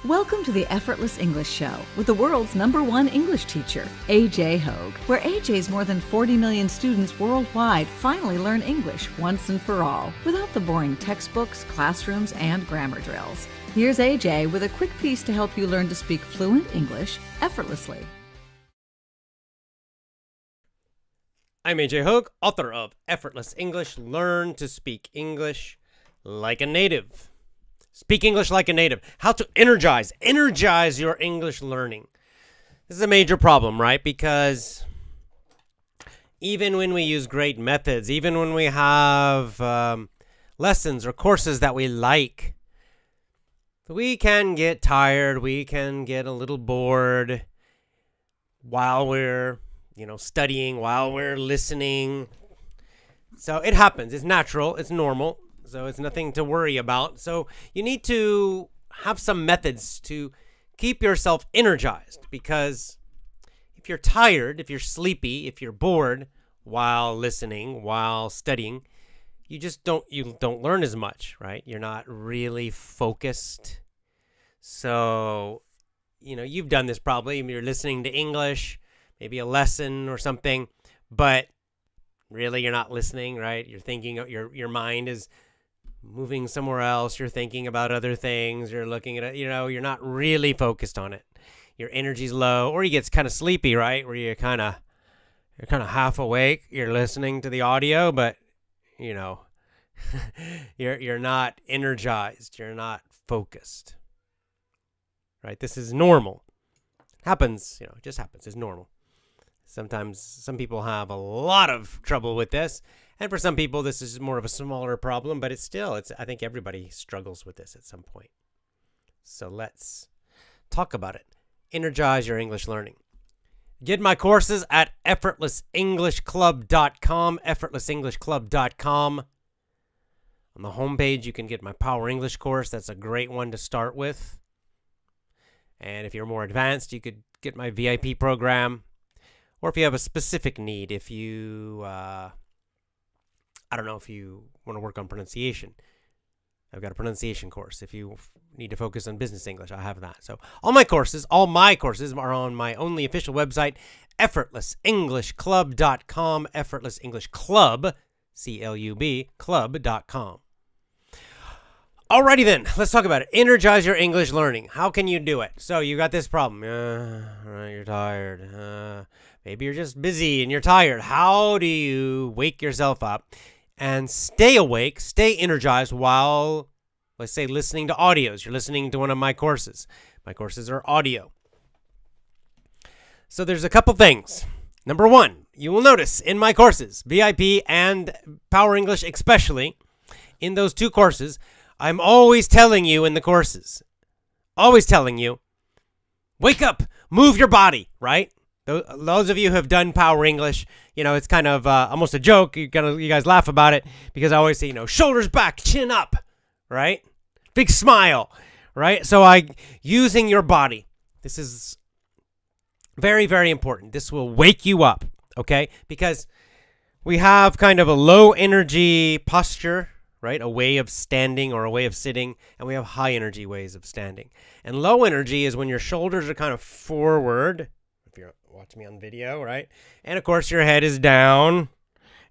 Welcome to the Effortless English Show with the world's #1 English teacher, AJ Hogue, where AJ's more than 40 million students worldwide finally learn English once and for all, without the boring textbooks, classrooms, and grammar drills. Here's AJ with a quick piece to help you learn to speak fluent English effortlessly. I'm AJ Hogue, author of Effortless English, Learn to Speak English Like a Native. Speak English like a native. How to energize your English learning. This is a major problem, right? Because even when we use great methods, even when we have lessons or courses that we like, we can get tired, we can get a little bored while we're, studying, while we're listening. So it happens. It's natural. It's normal. So it's nothing to worry about. So you need to have some methods to keep yourself energized, because if you're tired, if you're sleepy, if you're bored while listening, while studying, you don't learn as much, right? You're not really focused. So, you've done this probably. You're listening to English, maybe a lesson or something, but really you're not listening, right? You're thinking, your mind is moving somewhere else. You're thinking about other things. You're looking at it, you're not really focused on it. Your energy's low, or you get kind of sleepy, right? Where you're kind of half awake. You're listening to the audio, but you're not energized. You're not focused, right? This is normal. Happens, it just happens. It's normal. Sometimes some people have a lot of trouble with this. And for some people, this is more of a smaller problem, but I think everybody struggles with this at some point. So let's talk about it. Energize your English learning. Get my courses at effortlessenglishclub.com, effortlessenglishclub.com. On the homepage, you can get my Power English course. That's a great one to start with. And if you're more advanced, you could get my VIP program. Or if you have a specific need, if you... if you want to work on pronunciation, I've got a pronunciation course. If you need to focus on business English, I have that. So all my courses are on my only official website, effortlessenglishclub.com, effortlessenglishclub, C-L-U-B, club.com. Alrighty then, let's talk about it. Energize your English learning. How can you do it? So you got this problem. You're tired. Maybe you're just busy and you're tired. How do you wake yourself up and stay awake, stay energized while, let's say, listening to audios? You're listening to one of my courses. My courses are audio. So there's a couple things. Number one, you will notice in my courses, VIP and Power English especially, in those two courses, I'm always telling you in the courses, wake up, move your body, right? Those of you who have done Power English, it's kind of almost a joke. You guys laugh about it because I always say, shoulders back, chin up, right? Big smile, right? So using your body. This is very, very important. This will wake you up, okay? Because we have kind of a low energy posture, right? A way of standing or a way of sitting, and we have high energy ways of standing. And low energy is when your shoulders are kind of forward. If you're watching me on video, right? And of course your head is down.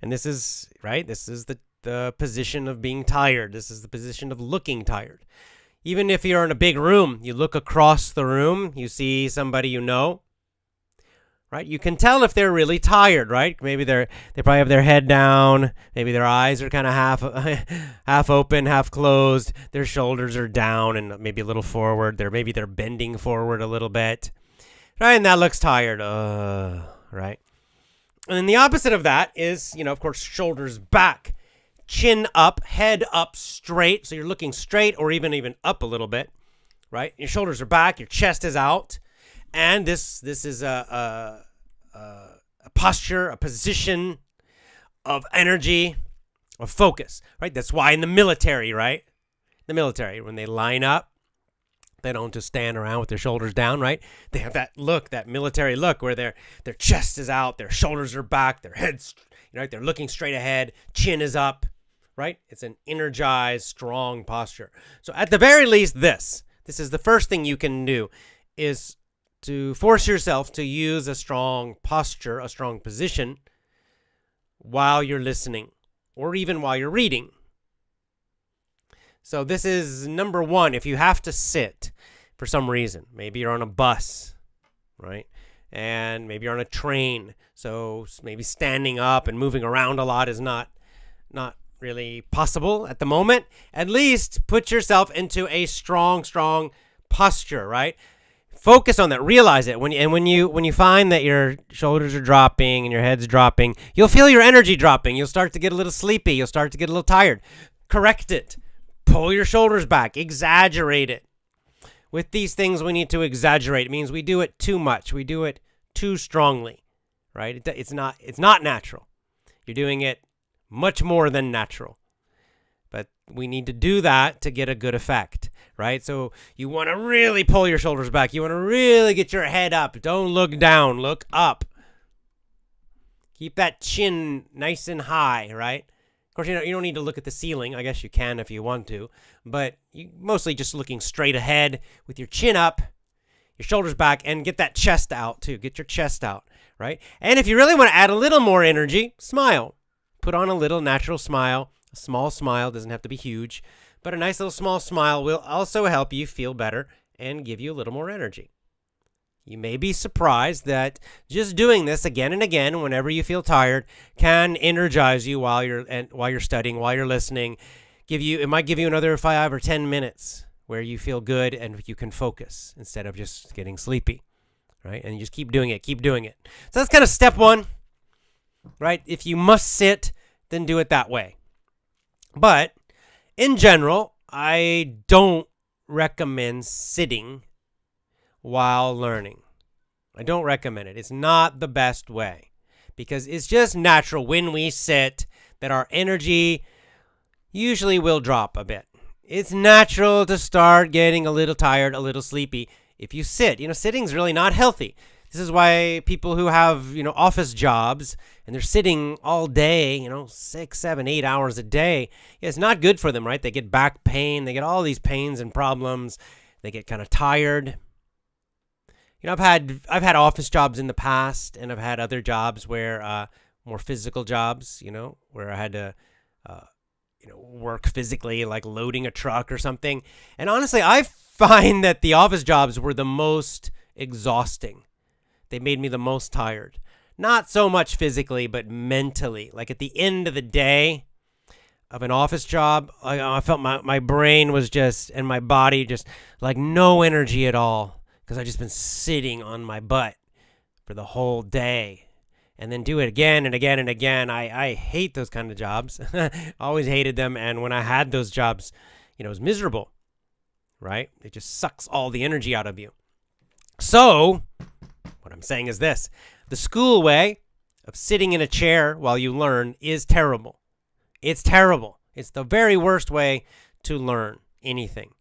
And this is, right? This is the position of being tired. This is the position of looking tired. Even if you're in a big room, you look across the room, you see somebody you know, right? You can tell if they're really tired, right? Maybe they probably have their head down. Maybe their eyes are kind of half open, half closed. Their shoulders are down and maybe a little forward. Maybe they're bending forward a little bit. Right, and that looks tired, right? And then the opposite of that is, of course, shoulders back, chin up, head up straight. So you're looking straight or even up a little bit, right? Your shoulders are back, your chest is out. And this is a posture, a position of energy, of focus, right? That's why in the military, right? The military, when they line up, they don't just stand around with their shoulders down, right? They have that look, that military look where their chest is out, their shoulders are back, their heads, right? They're looking straight ahead, chin is up, right? It's an energized, strong posture. So at the very least, this This is the first thing you can do, is to force yourself to use a strong posture, a strong position while you're listening or even while you're reading. So this is number one. If you have to sit for some reason, maybe you're on a bus, right? And maybe you're on a train. So maybe standing up and moving around a lot is not really possible at the moment. At least put yourself into a strong posture, right? Focus on that. Realize it. When you find that your shoulders are dropping and your head's dropping, you'll feel your energy dropping. You'll start to get a little sleepy. You'll start to get a little tired. Correct it. Pull your shoulders back. Exaggerate it. With these things, we need to exaggerate. It means we do it too much. We do it too strongly, right? It's not natural. You're doing it much more than natural. But we need to do that to get a good effect, right? So you want to really pull your shoulders back. You want to really get your head up. Don't look down. Look up. Keep that chin nice and high, right? Of course, you don't need to look at the ceiling. I guess you can if you want to. But you mostly just looking straight ahead with your chin up, your shoulders back, and get that chest out too. Get your chest out, right? And if you really want to add a little more energy, smile. Put on a little natural smile. A small smile, doesn't have to be huge, but a nice little small smile will also help you feel better and give you a little more energy. You may be surprised that just doing this again and again whenever you feel tired can energize you while you're studying, while you're listening. It might give you another 5 or 10 minutes where you feel good and you can focus instead of just getting sleepy, right? And you just keep doing it. So that's kind of step one, right? If you must sit, then do it that way. But in general, I don't recommend sitting while learning. I don't recommend it. It's not the best way because it's just natural when we sit that our energy usually will drop a bit. It's natural to start getting a little tired, a little sleepy if you sit. Sitting's really not healthy. This is why people who have, office jobs and they're sitting all day, 6, 7, 8 hours a day, it's not good for them, right? They get back pain. They get all these pains and problems. They get kind of tired. I've had office jobs in the past, and I've had other jobs where more physical jobs, where I had to work physically, like loading a truck or something. And honestly, I find that the office jobs were the most exhausting. They made me the most tired. Not so much physically, but mentally. Like at the end of the day of an office job, I felt my brain was just, and my body just like no energy at all. Because I've just been sitting on my butt for the whole day. And then do it again and again and again. I hate those kind of jobs. Always hated them. And when I had those jobs, it was miserable. Right? It just sucks all the energy out of you. So what I'm saying is this. The school way of sitting in a chair while you learn is terrible. It's terrible. It's the very worst way to learn anything.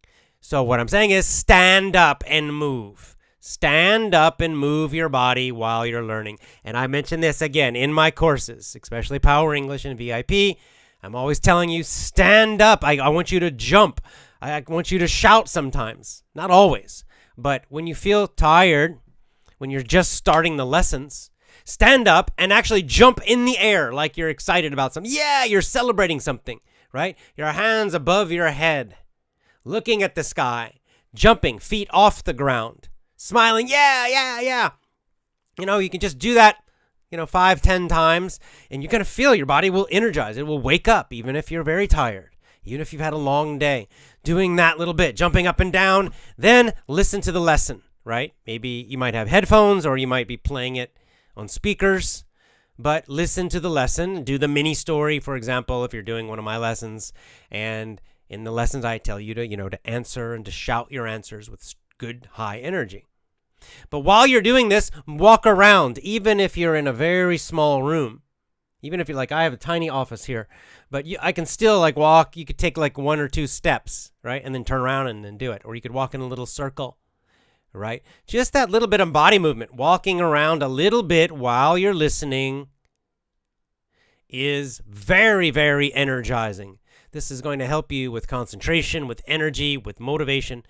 So what I'm saying is stand up and move. Stand up and move your body while you're learning. And I mention this again in my courses, especially Power English and VIP. I'm always telling you, stand up. I want you to jump. I want you to shout sometimes. Not always. But when you feel tired, when you're just starting the lessons, stand up and actually jump in the air like you're excited about something. Yeah, you're celebrating something, right? Your hands above your head, looking at the sky, jumping, feet off the ground, smiling. Yeah. You can just do that, 5, 10 times, and you're going to feel your body will energize. It will wake up, even if you're very tired, even if you've had a long day. Doing that little bit, jumping up and down, then listen to the lesson, right? Maybe you might have headphones or you might be playing it on speakers, but listen to the lesson. Do the mini story, for example, if you're doing one of my lessons. And in the lessons, I tell you to answer and to shout your answers with good, high energy. But while you're doing this, walk around, even if you're in a very small room. Even if you're like, I have a tiny office here, but I can still walk. You could take 1 or 2 steps, right? And then turn around and then do it. Or you could walk in a little circle, right? Just that little bit of body movement, walking around a little bit while you're listening is very, very energizing. This is going to help you with concentration, with energy, with motivation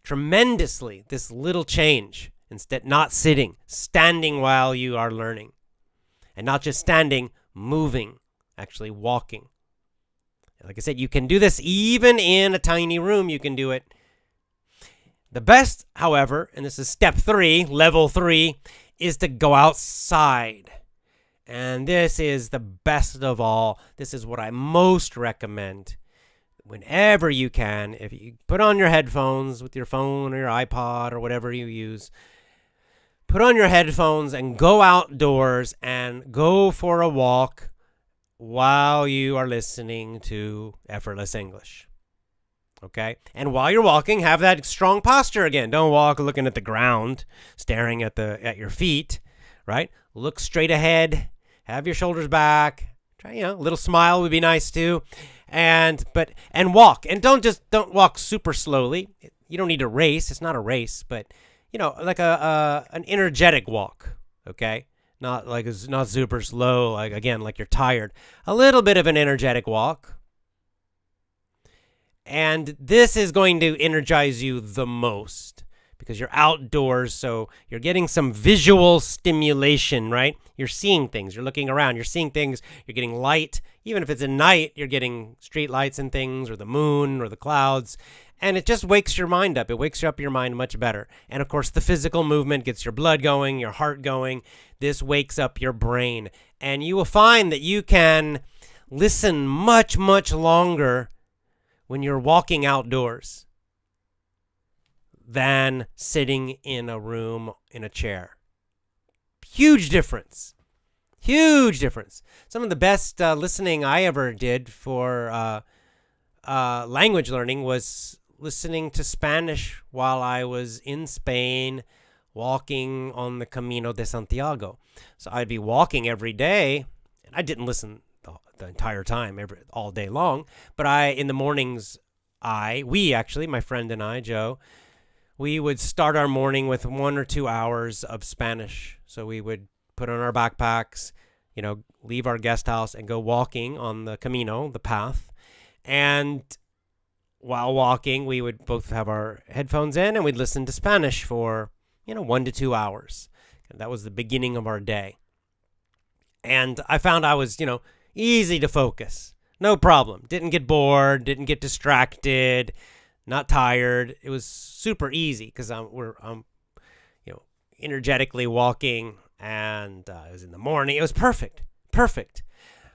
tremendously, this little change. Instead, not sitting, standing while you are learning. And not just standing, moving, actually walking. Like I said, you can do this even in a tiny room. You can do it. The best, however, and this is step 3, level 3, is to go outside. And this is the best of all. This is what I most recommend. Whenever you can, if you put on your headphones with your phone or your iPod or whatever you use, put on your headphones and go outdoors and go for a walk while you are listening to Effortless English. Okay? And while you're walking, have that strong posture again. Don't walk looking at the ground, staring at your feet, right? Look straight ahead. Have your shoulders back. Try, a little smile would be nice too. And walk. And don't walk super slowly. You don't need to race. It's not a race, but like an energetic walk, okay? Not super slow, like you're tired. A little bit of an energetic walk. And this is going to energize you the most because you're outdoors, so you're getting some visual stimulation, right? You're seeing things, you're looking around, you're seeing things, you're getting light. Even if it's at night, you're getting street lights and things, or the moon, or the clouds. And it just wakes your mind up. It wakes up your mind much better. And of course, the physical movement gets your blood going, your heart going. This wakes up your brain. And you will find that you can listen much, much longer when you're walking outdoors than sitting in a room in a chair. Huge difference. Huge difference. Some of the best listening I ever did for language learning was listening to Spanish while I was in Spain walking on the Camino de Santiago. So I'd be walking every day, and I didn't listen the entire time, all day long, but in the mornings, my friend and I, Joe, we would start our morning with 1 or 2 hours of Spanish. So we would put on our backpacks, leave our guest house and go walking on the Camino, the path. And while walking, we would both have our headphones in and we'd listen to Spanish for, 1 to 2 hours. And that was the beginning of our day. And I found I was, easy to focus. No problem. Didn't get bored, didn't get distracted, not tired. It was super easy because I'm energetically walking, and it was in the morning. It was perfect.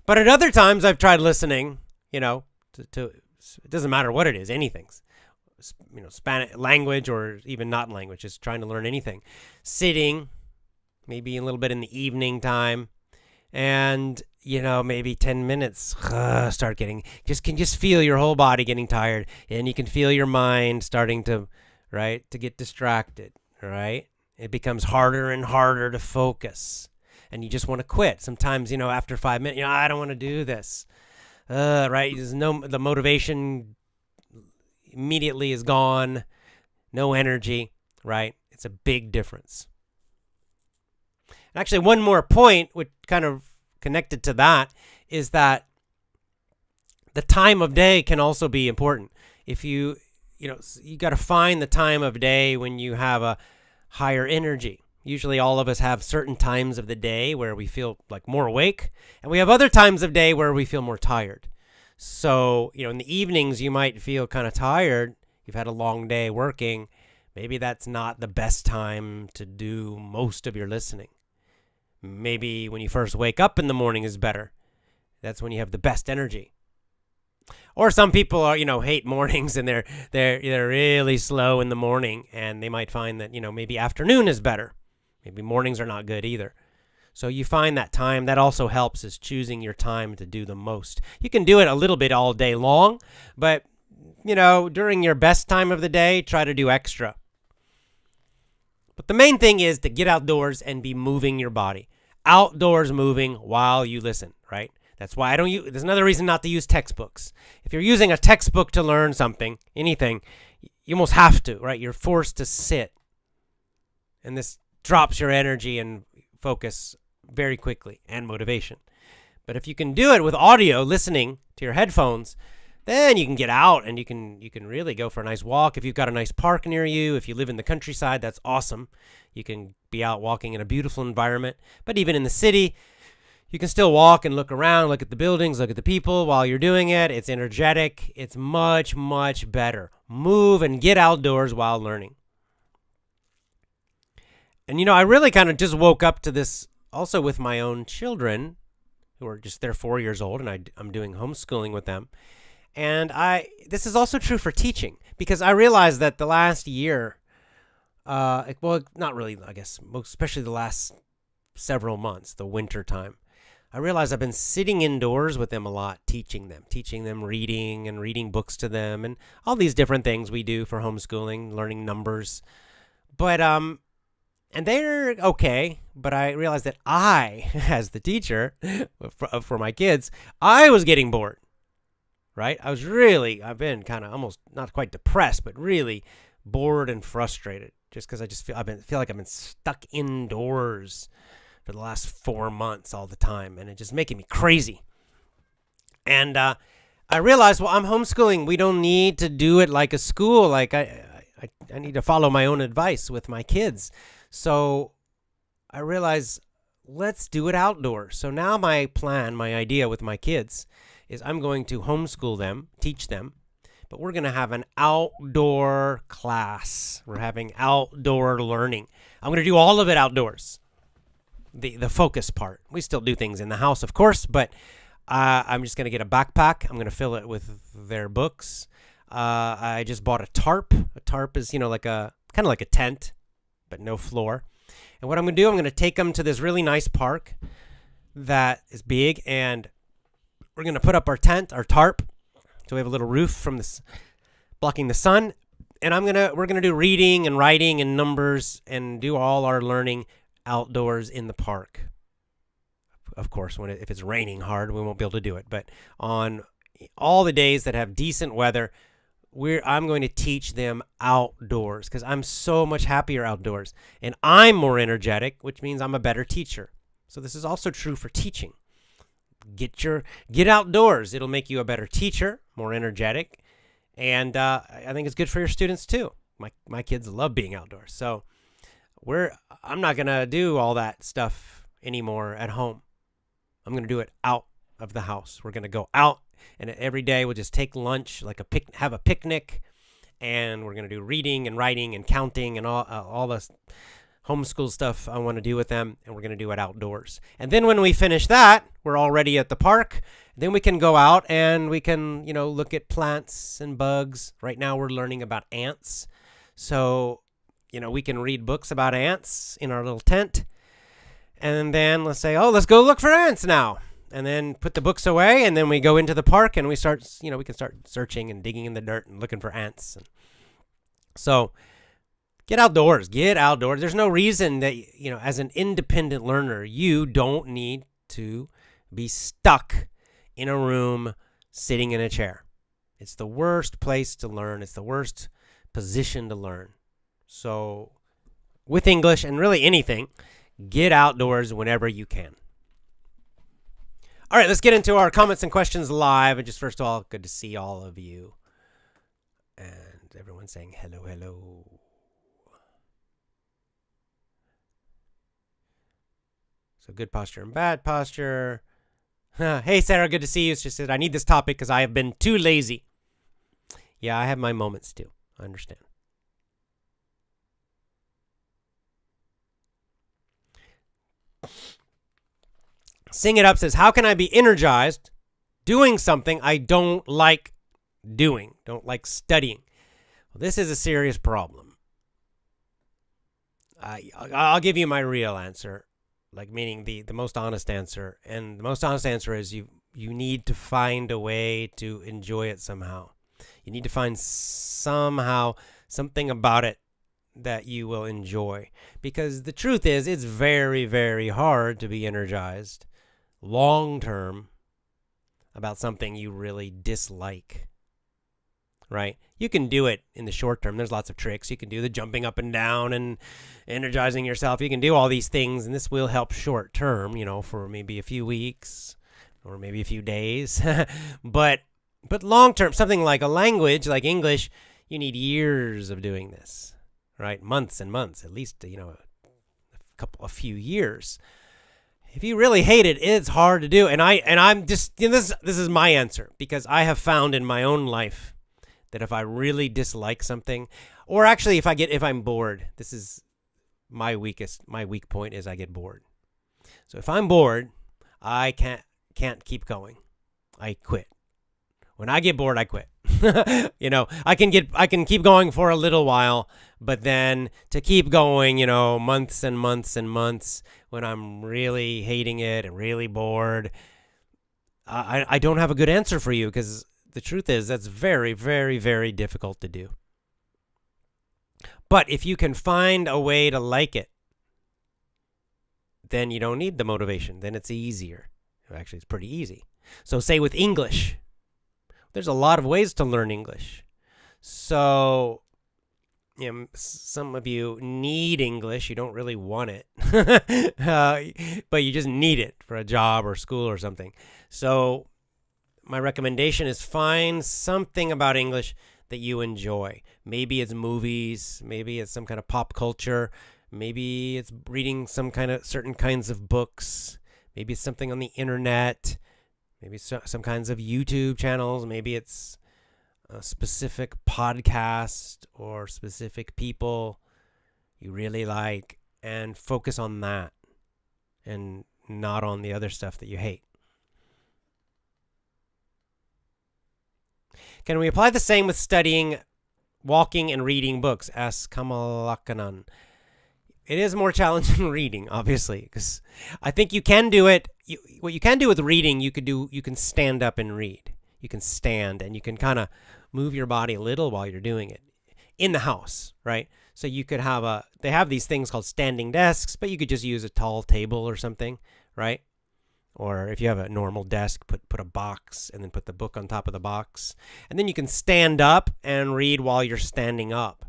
But at other times I've tried listening, to it doesn't matter what it is, anything's, Spanish language or even not language, just trying to learn anything. Sitting, maybe a little bit in the evening time, and maybe 10 minutes, start getting, can just feel your whole body getting tired, and you can feel your mind starting to get distracted, right? It becomes harder and harder to focus, and you just want to quit. Sometimes, after 5 minutes, I don't want to do this, right? The motivation immediately is gone, no energy, right? It's a big difference. And actually, one more point, which kind of connected to that, is that the time of day can also be important. If you got to find the time of day when you have a higher energy. Usually all of us have certain times of the day where we feel like more awake, and we have other times of day where we feel more tired. So, in the evenings you might feel kind of tired. You've had a long day working. Maybe that's not the best time to do most of your listening. Maybe when you first wake up in the morning is better. That's when you have the best energy. Or some people are, hate mornings, and they're really slow in the morning, and they might find that, maybe afternoon is better. Maybe mornings are not good either. So you find that time. That also helps, is choosing your time to do the most. You can do it a little bit all day long, but, during your best time of the day, try to do extra. But the main thing is to get outdoors and be moving your body. Outdoors moving while you listen, right? That's why I don't use, there's another reason not to use textbooks. If you're using a textbook to learn something, anything, you almost have to, right? You're forced to sit. And this drops your energy and focus very quickly, and motivation. But if you can do it with audio, listening to your headphones, Then you can get out and you can really go for a nice walk. If you've got a nice park near you, if you live in the countryside, that's awesome. You can be out walking in a beautiful environment. But even in the city, you can still walk and look around, look at the buildings, look at the people while you're doing it. It's energetic. It's much, much better. Move and get outdoors while learning. And, I really kind of just woke up to this also with my own children who are they're 4 years old, and I'm doing homeschooling with them. And this is also true for teaching, because I realized that the last year, not really, I guess, especially the last several months, the winter time, I realized I've been sitting indoors with them a lot, teaching them reading and reading books to them and all these different things we do for homeschooling, learning numbers. But, and they're okay, but I realized that I, as the teacher for my kids, I was getting bored. Right? I've been kind of almost not quite depressed, but really bored and frustrated just because I just feel like I've been stuck indoors for the last 4 months all the time, and it's just making me crazy. And I realized, well, I'm homeschooling. We don't need to do it like a school. Like I need to follow my own advice with my kids. So I realized, let's do it outdoors. So now my idea with my kids is I'm going to homeschool them, teach them, but we're going to have an outdoor class. We're having outdoor learning. I'm going to do all of it outdoors, the focus part. We still do things in the house, of course, but I'm just going to get a backpack. I'm going to fill it with their books. I just bought a tarp. A tarp is, kind of like a tent, but no floor. And what I'm going to do, I'm going to take them to this really nice park that is big, and we're going to put up our tent, our tarp, so we have a little roof from this blocking the sun. And we're going to do reading and writing and numbers and do all our learning outdoors in the park. Of course, if it's raining hard, we won't be able to do it. But on all the days that have decent weather, I'm going to teach them outdoors because I'm so much happier outdoors. And I'm more energetic, which means I'm a better teacher. So this is also true for teaching. Get outdoors. It'll make you a better teacher, more energetic, and I think it's good for your students too. My kids love being outdoors, so I'm not gonna do all that stuff anymore at home. I'm gonna do it out of the house. We're gonna go out, and every day we'll just take lunch, have a picnic, and we're gonna do reading and writing and counting and all the homeschool stuff I want to do with them, and we're going to do it outdoors. And then when we finish that, we're already at the park. Then we can go out and we can, look at plants and bugs. Right now we're learning about ants. So, we can read books about ants in our little tent. And then let's say, let's go look for ants now. And then put the books away, and then we go into the park and we start, we can start searching and digging in the dirt and looking for ants. And so get outdoors. There's no reason that, as an independent learner, you don't need to be stuck in a room sitting in a chair. It's the worst place to learn. It's the worst position to learn. So with English and really anything, get outdoors whenever you can. All right, let's get into our comments and questions live. And just first of all, good to see all of you. And everyone's saying hello, hello. So good posture and bad posture. Hey, Sarah, good to see you. She said, I need this topic because I have been too lazy. Yeah, I have my moments too. I understand. Sing It Up says, how can I be energized doing something I don't like doing, don't like studying? Well, this is a serious problem. I'll give you my real answer. Meaning the most honest answer. And the most honest answer is you need to find a way to enjoy it somehow. You need to find somehow something about it that you will enjoy. Because the truth is, it's very, very hard to be energized long term about something you really dislike. Right? You can do it in the short term. There's lots of tricks. You can do the jumping up and down and energizing yourself. You can do all these things, and this will help short term, for maybe a few weeks or maybe a few days. But But long term, something like a language like English, you need years of doing this, right? Months and months, at least, a few years. If you really hate it, it's hard to do. And I'm just, this is my answer, because I have found in my own life that if I really dislike something, or actually if I'm bored, this is my weak point is I get bored. So if I'm bored, I can't keep going. I quit. When I get bored, I quit. I can keep going for a little while, but then to keep going, months and months and months, when I'm really hating it and really bored, I don't have a good answer for you, because the truth is that's very, very, very difficult to do. But if you can find a way to like it, then you don't need the motivation. Then it's easier. Actually, it's pretty easy. So say with English, there's a lot of ways to learn English. So, some of you need English. You don't really want it, but you just need it for a job or school or something. So my recommendation is find something about English that you enjoy. Maybe it's movies. Maybe it's some kind of pop culture. Maybe it's reading some kind of certain kinds of books. Maybe it's something on the internet. Maybe some kinds of YouTube channels. Maybe it's a specific podcast or specific people you really like, and focus on that and not on the other stuff that you hate. Can we apply the same with studying, walking, and reading books? Asks Kamalakanan. It is more challenging reading, obviously, because I think you can do it. What you can do with reading, you can stand up and read. You can stand and you can kind of move your body a little while you're doing it in the house, right? So you could have they have these things called standing desks, but you could just use a tall table or something, right? Or if you have a normal desk, put a box and then put the book on top of the box. And then you can stand up and read while you're standing up.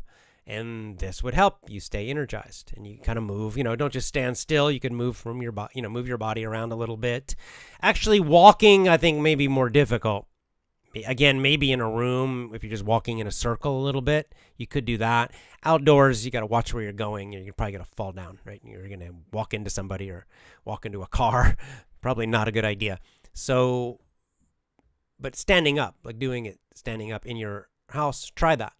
And this would help you stay energized, and you kind of move, don't just stand still. You can move from your body, move your body around a little bit. Actually, walking, I think, may be more difficult. Again, maybe in a room, if you're just walking in a circle a little bit, you could do that. Outdoors, you got to watch where you're going. You're probably going to fall down, right? You're going to walk into somebody or walk into a car. Probably not a good idea. So, but standing up, like doing it, standing up in your house, try that.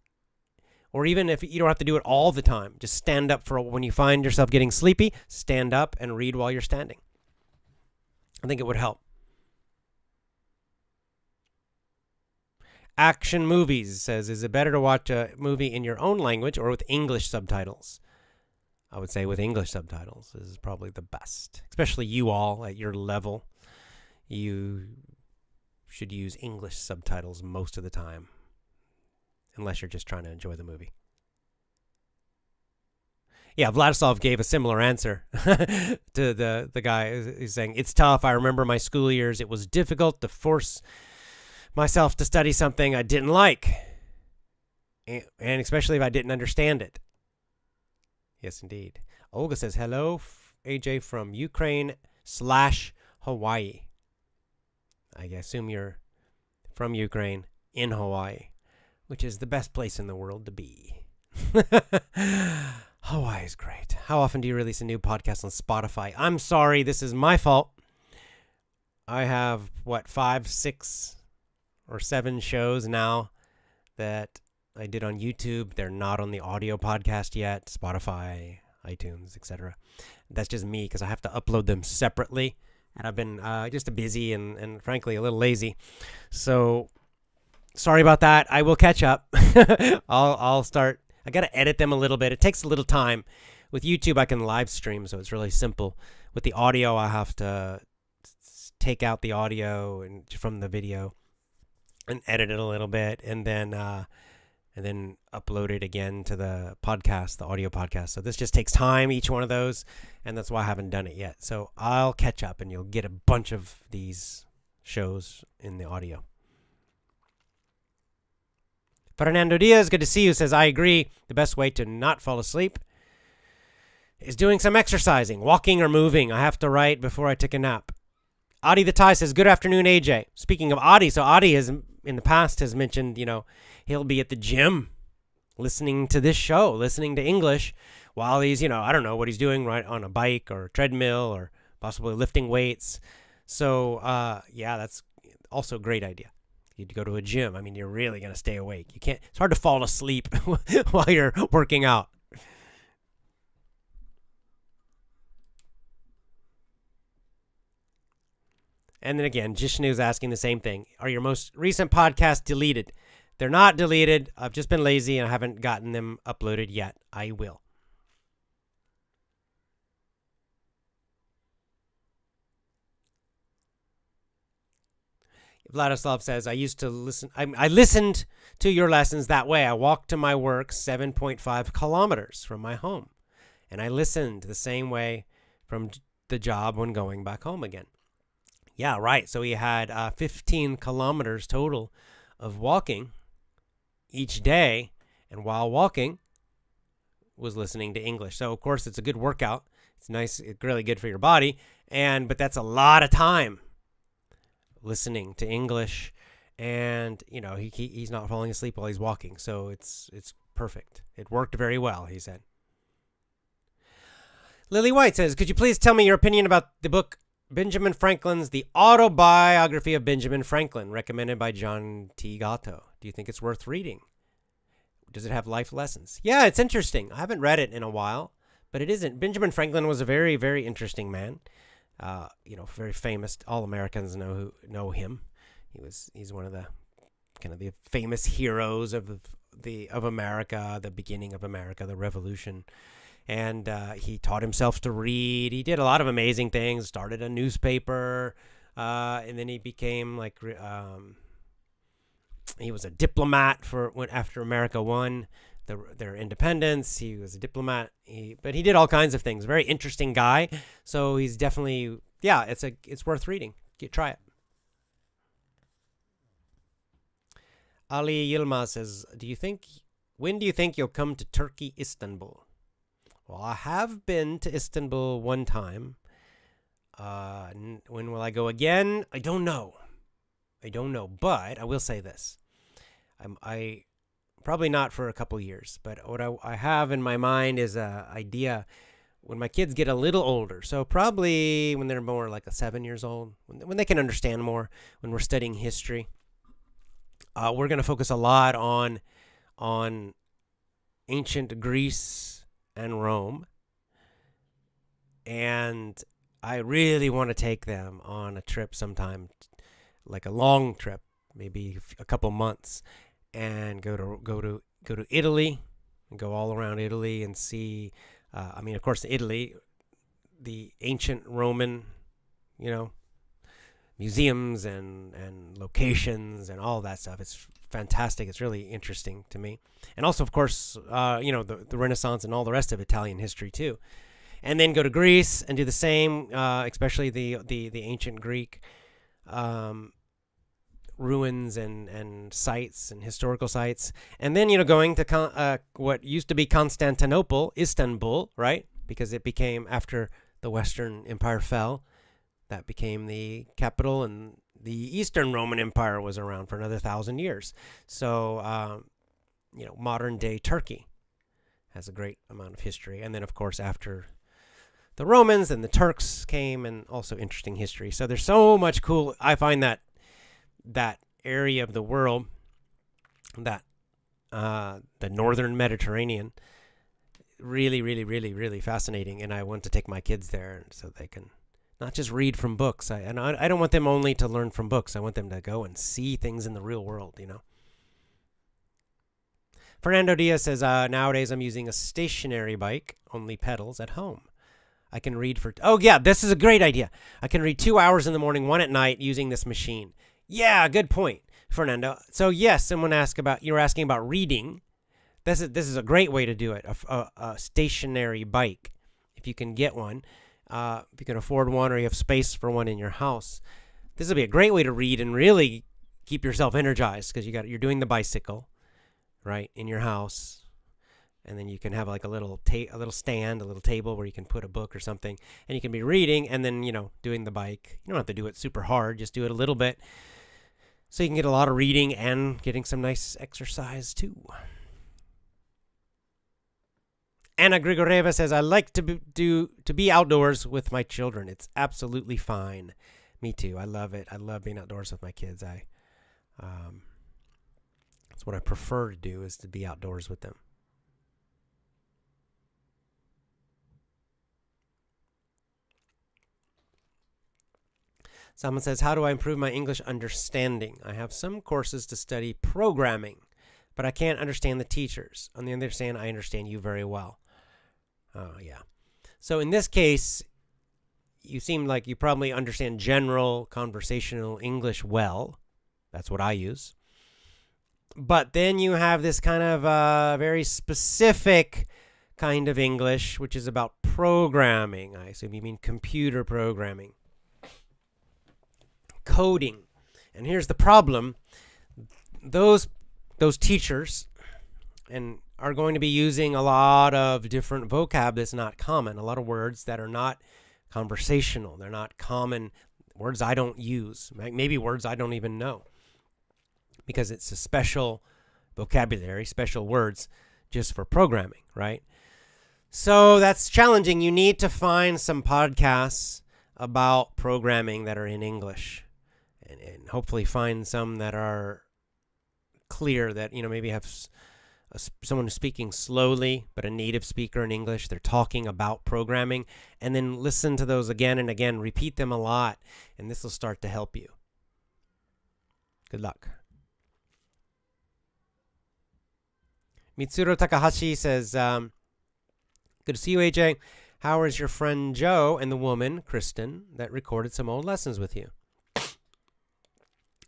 Or even if you don't have to do it all the time, just stand up for when you find yourself getting sleepy, stand up and read while you're standing. I think it would help. Action Movies says, is it better to watch a movie in your own language or with English subtitles? I would say with English subtitles is probably the best, especially you all at your level. You should use English subtitles most of the time, unless you're just trying to enjoy the movie. Yeah, Vladislav gave a similar answer to the guy who's saying, it's tough. I remember my school years. It was difficult to force myself to study something I didn't like, and especially if I didn't understand it. Yes, indeed. Olga says, hello, AJ from Ukraine/Hawaii. I assume you're from Ukraine in Hawaii, which is the best place in the world to be. Hawaii is great. How often do you release a new podcast on Spotify? I'm sorry, this is my fault. I have, 5, 6, or 7 shows now that I did on YouTube. They're not on the audio podcast yet, Spotify, iTunes, etc. That's just me because I have to upload them separately. And I've been just busy and frankly a little lazy. So sorry about that. I will catch up. I'll start. I got to edit them a little bit. It takes a little time. With YouTube, I can live stream, so it's really simple. With the audio, I have to take out the audio and from the video and edit it a little bit, and then upload it again to the podcast, the audio podcast. So this just takes time, each one of those, and that's why I haven't done it yet. So I'll catch up, and you'll get a bunch of these shows in the audio. Fernando Diaz, good to see you, says, I agree. The best way to not fall asleep is doing some exercising, walking or moving. I have to write before I take a nap. Adi the Thai says, good afternoon, AJ. Speaking of Adi, so Adi is in the past has mentioned, he'll be at the gym listening to this show, listening to English while he's, I don't know what he's doing, right, on a bike or treadmill or possibly lifting weights. So, that's also a great idea. You'd go to a gym. I mean, you're really going to stay awake. It's hard to fall asleep while you're working out. And then again, Jishnu's asking the same thing. Are your most recent podcasts deleted? They're not deleted. I've just been lazy and I haven't gotten them uploaded yet. I will. Vladislav says, I used to listen. I listened to your lessons that way. I walked to my work 7.5 kilometers from my home. And I listened the same way from the job when going back home again. Yeah, right. So he had 15 kilometers total of walking each day. And while walking, was listening to English. So, of course, it's a good workout. It's nice. It's really good for your body. But that's a lot of time listening to English. And, he's not falling asleep while he's walking. So it's perfect. It worked very well, he said. Lily White says, could you please tell me your opinion about the book Benjamin Franklin's The Autobiography of Benjamin Franklin, recommended by John T. Gatto? Do you think it's worth reading? Does it have life lessons? Yeah, it's interesting. I haven't read it in a while, but it isn't. Benjamin Franklin was a very, very interesting man. Very famous. All Americans know him. He's one of the kind of the famous heroes of America, the beginning of America, the Revolution. And he taught himself to read. He did a lot of amazing things. Started a newspaper, and then he became he was a diplomat after America won their independence. He was a diplomat. But he did all kinds of things. Very interesting guy. So he's definitely it's worth reading. Try it. Ali Yilmaz says, when do you think you'll come to Turkey, Istanbul? Well, I have been to Istanbul one time. When will I go again? I don't know. But I will say this. I probably not for a couple years, but what I have in my mind is an idea when my kids get a little older. So probably when they're more like 7 years old, when they can understand more, when we're studying history. We're going to focus a lot on ancient Greece and Rome, and I really want to take them on a trip sometime, like a long trip, maybe a couple months, and go to Italy and go all around Italy and see. Of course, Italy, the ancient Roman, museums and locations and all that stuff. It's fantastic. It's really interesting to me. And also, of course, the Renaissance and all the rest of Italian history too. And then go to Greece and do the same, especially the ancient Greek ruins and sites and historical sites. And then, going to what used to be Constantinople, Istanbul, right? Because it became, after the Western Empire fell, that became the capital, and the Eastern Roman Empire was around for another 1,000 years. So, modern day Turkey has a great amount of history. And then, of course, after the Romans and the Turks came, and also interesting history. So there's so much cool. I find that area of the world, that the northern Mediterranean, really, really, really, really fascinating. And I want to take my kids there so they can not just read from books. I don't want them only to learn from books. I want them to go and see things in the real world, Fernando Diaz says, nowadays I'm using a stationary bike, only pedals, at home. I can read this is a great idea. I can read 2 hours in the morning, 1 at night using this machine. Yeah, good point, Fernando. So yes, you were asking about reading. This is a great way to do it. A stationary bike, if you can get one. If you can afford one or you have space for one in your house, this will be a great way to read and really keep yourself energized, because you're doing the bicycle, right, in your house, and then you can have like a little stand, a little table where you can put a book or something, and you can be reading and then doing the bike. You don't have to do it super hard; just do it a little bit. So you can get a lot of reading and getting some nice exercise too. Anna Grigoreva says, I like to be outdoors with my children. It's absolutely fine. Me too. I love it. I love being outdoors with my kids. That's what I prefer to do, is to be outdoors with them. Someone says, how do I improve my English understanding? I have some courses to study programming, but I can't understand the teachers. On the other hand, I understand you very well. Yeah. So in this case, you seem like you probably understand general conversational English well. That's what I use. But then you have this kind of very specific kind of English, which is about programming. I assume you mean computer programming. Coding. And here's the problem. Those teachers are going to be using a lot of different vocab that's not common, a lot of words that are not conversational. They're not common words I don't use, maybe words I don't even know, because it's a special vocabulary, special words just for programming, right? So that's challenging. You need to find some podcasts about programming that are in English, and hopefully find some that are clear, that, maybe have someone who's speaking slowly, but a native speaker in English. They're talking about programming, and then listen to those again and again. Repeat them a lot, and this will start to help you. Good luck. Mitsuru Takahashi says, good to see you, AJ. How is your friend Joe and the woman, Kristen, that recorded some old lessons with you?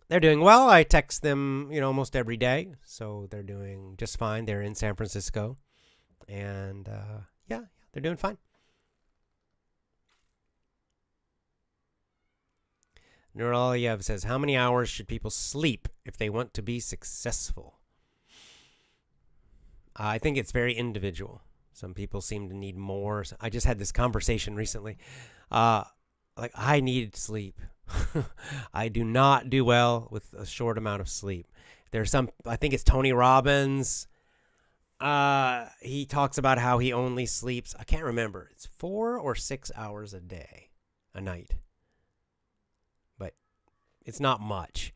They're doing well. I text them, almost every day. So they're doing just fine. They're in San Francisco. And, yeah, they're doing fine. Nuraliev says, how many hours should people sleep if they want to be successful? I think it's very individual. Some people seem to need more. I just had this conversation recently. I need sleep. I do not do well with a short amount of sleep. I think it's Tony Robbins. He talks about how he only sleeps, I can't remember, it's 4 or 6 hours a night. But it's not much.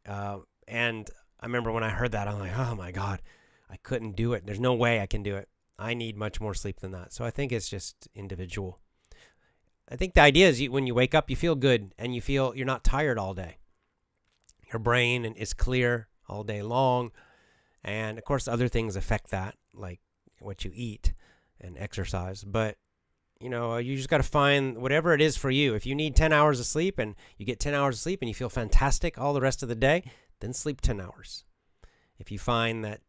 And I remember when I heard that, I'm like, oh my God, I couldn't do it. There's no way I can do it. I need much more sleep than that. So I think it's just individual. I think the idea is when you wake up, you feel good and you feel you're not tired all day. Your brain is clear all day long. And of course, other things affect that, like what you eat and exercise. But, you just got to find whatever it is for you. If you need 10 hours of sleep and you get 10 hours of sleep and you feel fantastic all the rest of the day, then sleep 10 hours. If you find that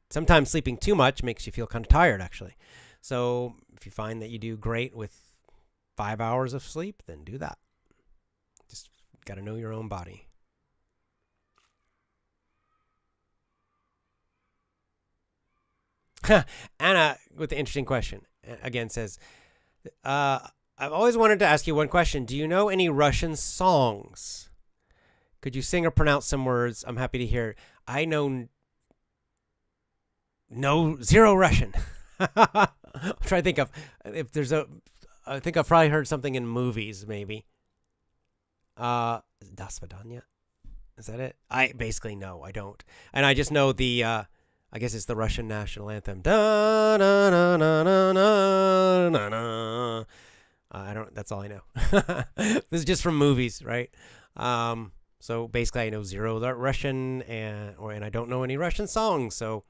sometimes sleeping too much makes you feel kind of tired, actually. So if you find that you do great with 5 hours of sleep, then do that. Just got to know your own body. Anna, with the interesting question, again says, I've always wanted to ask you one question. Do you know any Russian songs? Could you sing or pronounce some words? I'm happy to hear. I know zero Russian. I'm trying to think of if there's I think I've probably heard something in movies, maybe. Das Vidanya? Is that it? I basically no, I don't. And I just know I guess it's the Russian national anthem. Da, na, na, na, na, na, na, na. That's all I know. This is just from movies, right? So basically I know zero Russian, and I don't know any Russian songs, so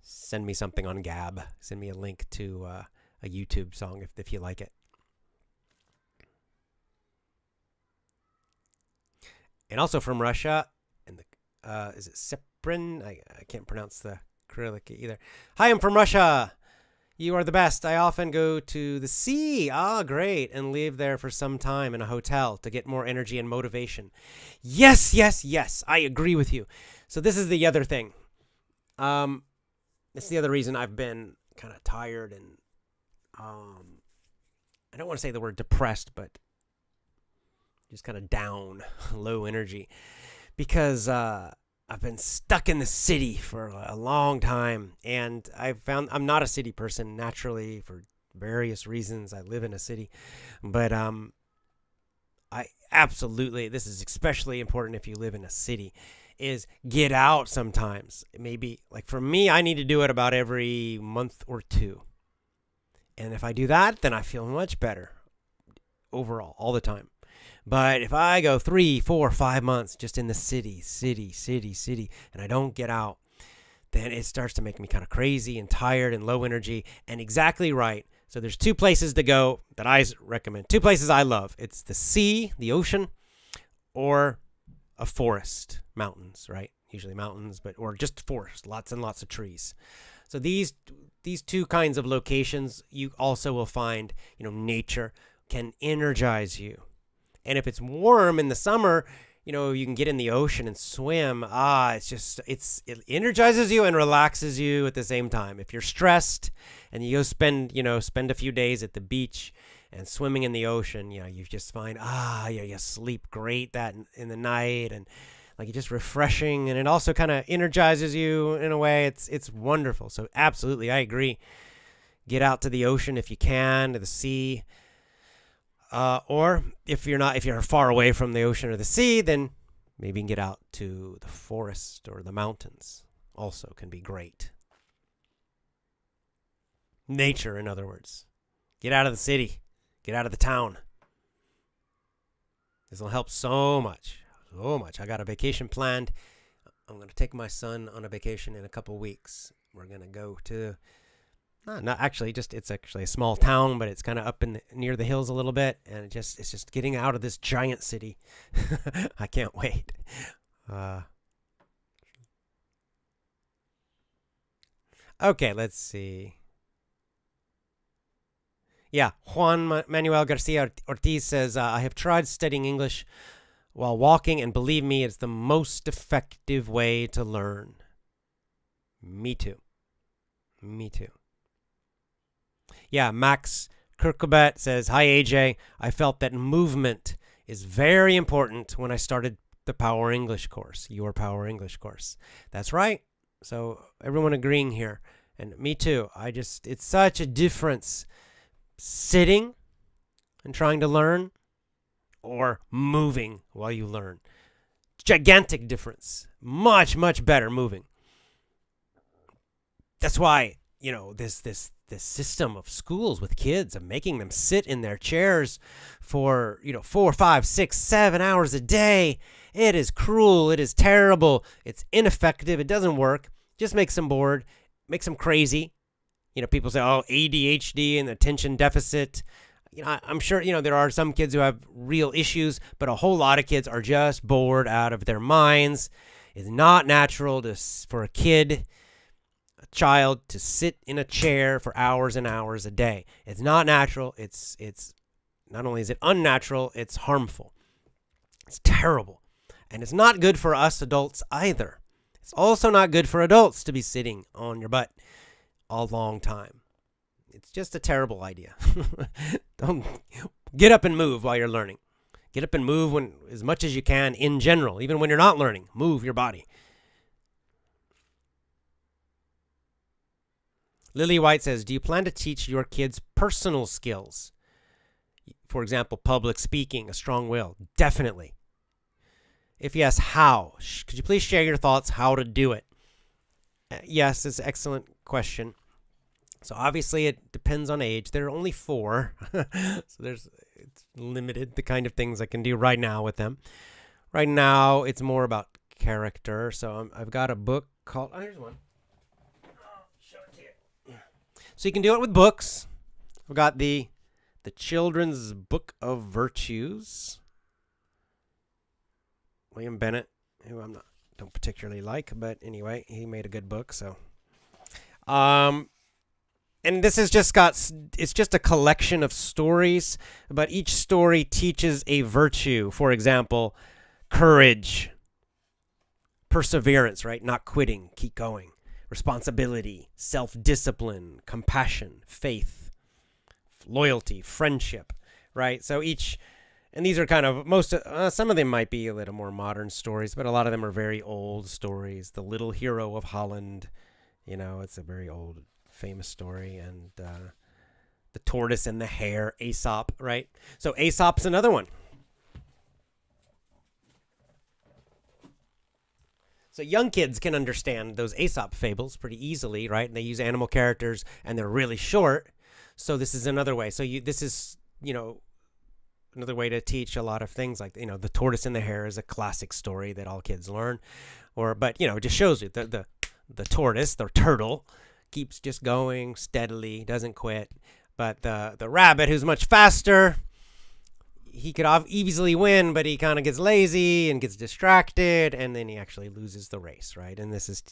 send me something on Gab. Send me a link to a YouTube song if you like it. And also from Russia, and is it Seprin? I can't pronounce the Cyrillic either. Hi, I'm from Russia. You are the best. I often go to the sea. Ah, great. And live there for some time in a hotel to get more energy and motivation. Yes, yes, yes. I agree with you. So this is the other thing. It's the other reason I've been kind of tired and I don't want to say the word depressed, but just kind of down, low energy. because I've been stuck in the city for a long time, and I've found I'm not a city person naturally for various reasons. I live in a city, but I absolutely, this is especially important if you live in a city, is get out sometimes. Maybe, like for me, I need to do it about every month or two. And if I do that, then I feel much better overall, all the time. But if I go 3, 4, 5 months just in the city, and I don't get out, then it starts to make me kind of crazy and tired and low energy. And exactly right. So there's 2 places to go that I recommend. 2 places I love. It's the sea, the ocean, or a forest, mountains, right? Usually mountains, or just forest, lots and lots of trees. So these 2 kinds of locations, you also will find, nature can energize you. And if it's warm in the summer, you can get in the ocean and swim. It energizes you and relaxes you at the same time. If you're stressed and you go spend a few days at the beach and swimming in the ocean, you just find, you sleep great that in the night, and like it's just refreshing, and it also kind of energizes you in a way. It's wonderful. So absolutely, I agree. Get out to the ocean if you can, to the sea. Or if you're far away from the ocean or the sea, then maybe you can get out to the forest or the mountains. Also can be great. Nature, in other words. Get out of the city. Get out of the town. This will help so much. So much. I got a vacation planned. I'm going to take my son on a vacation in a couple weeks. We're going to go to... Not actually, it's actually a small town, but it's kind of up near the hills a little bit, and it's just getting out of this giant city. I can't wait. Okay, let's see. Yeah, Juan Manuel Garcia Ortiz says, I have tried studying English while walking, and believe me, it's the most effective way to learn. Me too. Yeah, Max Kirkobet says, hi, AJ. I felt that movement is very important when I started the Power English course, your Power English course. That's right. So everyone agreeing here. And me too. It's such a difference sitting and trying to learn or moving while you learn. Gigantic difference. Much, much better moving. That's why, this system of schools with kids, of making them sit in their chairs for 4, 5, 6, 7 hours a day. It is cruel. It is terrible. It's ineffective. It doesn't work. Just makes them bored. Makes them crazy. People say, ADHD and attention deficit. I'm sure there are some kids who have real issues, but a whole lot of kids are just bored out of their minds. It's not natural for a child to sit in a chair for hours and hours a day. It's not natural. It's not only is it unnatural, it's harmful. It's terrible. And it's not good for us adults either. It's also not good for adults to be sitting on your butt a long time. It's just a terrible idea. Don't get up and move while you're learning. Get up and move as much as you can in general, even when you're not learning. Move your body. Lily White says, do you plan to teach your kids personal skills? For example, public speaking, a strong will. Definitely. If yes, how? Could you please share your thoughts how to do it? Yes, it's an excellent question. So obviously it depends on age. There are only 4. So it's limited the kind of things I can do right now with them. Right now it's more about character. So I've got a book called, here's one. So you can do it with books. I've got the Children's Book of Virtues. William Bennett, who don't particularly like, but anyway, he made a good book. So, and this is it's just a collection of stories, but each story teaches a virtue. For example, courage, perseverance, right? Not quitting, keep going. Responsibility, self-discipline, compassion, faith, loyalty, friendship, right? So And these are kind of some of them might be a little more modern stories, but a lot of them are very old stories. The Little Hero of Holland, it's a very old, famous story. And the Tortoise and the Hare, Aesop, right? So Aesop's another one. So young kids can understand those Aesop fables pretty easily, right? And they use animal characters, and they're really short. So this is another way. So this is, another way to teach a lot of things, like, the Tortoise and the Hare is a classic story that all kids learn. But it just shows you the tortoise, the turtle, keeps just going steadily, doesn't quit. But the rabbit, who's much faster, he could easily win, but he kind of gets lazy and gets distracted, and then he actually loses the race, right? And this is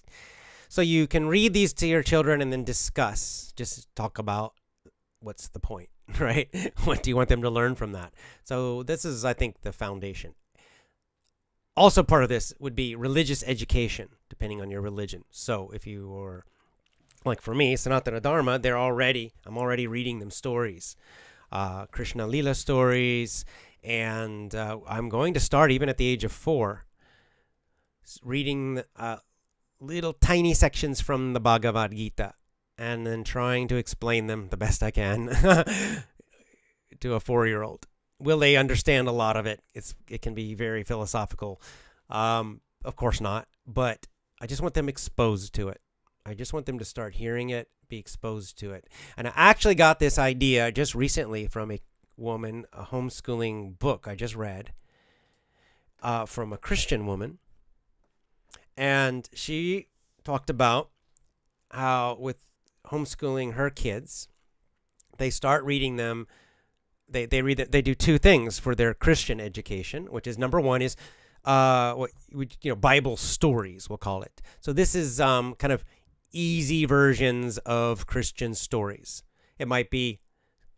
so you can read these to your children and then just talk about what's the point, right? What do you want them to learn from that? So this is, I think, the foundation. Also, part of this would be religious education, depending on your religion. So if you are, like for me, Sanatana Dharma, I'm already reading them stories. Krishna Lila stories, and I'm going to start even at the age of 4, reading little tiny sections from the Bhagavad Gita, and then trying to explain them the best I can to a 4-year-old. Will they understand a lot of it? It can be very philosophical. Of course not, but I just want them exposed to it. I just want them to start hearing it, be exposed to it. And I actually got this idea just recently from a woman, a homeschooling book I just read from a Christian woman. And she talked about how with homeschooling her kids, they start reading them. They do 2 things for their Christian education, which is number 1 is Bible stories, we'll call it. So this is kind of easy versions of Christian stories. It might be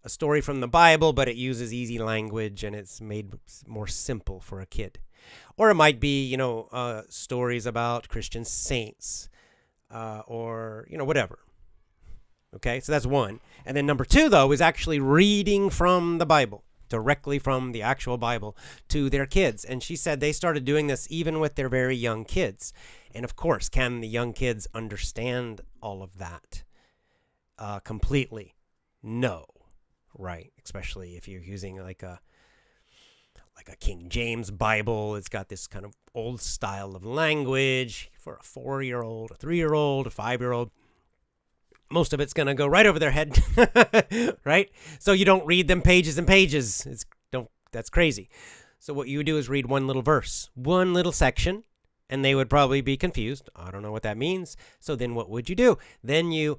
a story from the Bible, but it uses easy language and it's made more simple for a kid. Or it might be, stories about Christian saints, or, whatever. Okay, so that's 1. And then number 2, though, is actually reading from the Bible, directly from the actual Bible to their kids. And she said they started doing this even with their very young kids. And of course, can the young kids understand all of that completely? No, right? Especially if you're using like a King James Bible. It's got this kind of old style of language for a 4-year-old, a 3-year-old, a 5-year-old. Most of it's going to go right over their head, right? So you don't read them pages and pages. That's crazy. So what you do is read one little verse, one little section, and they would probably be confused. I don't know what that means. So then what would you do? Then you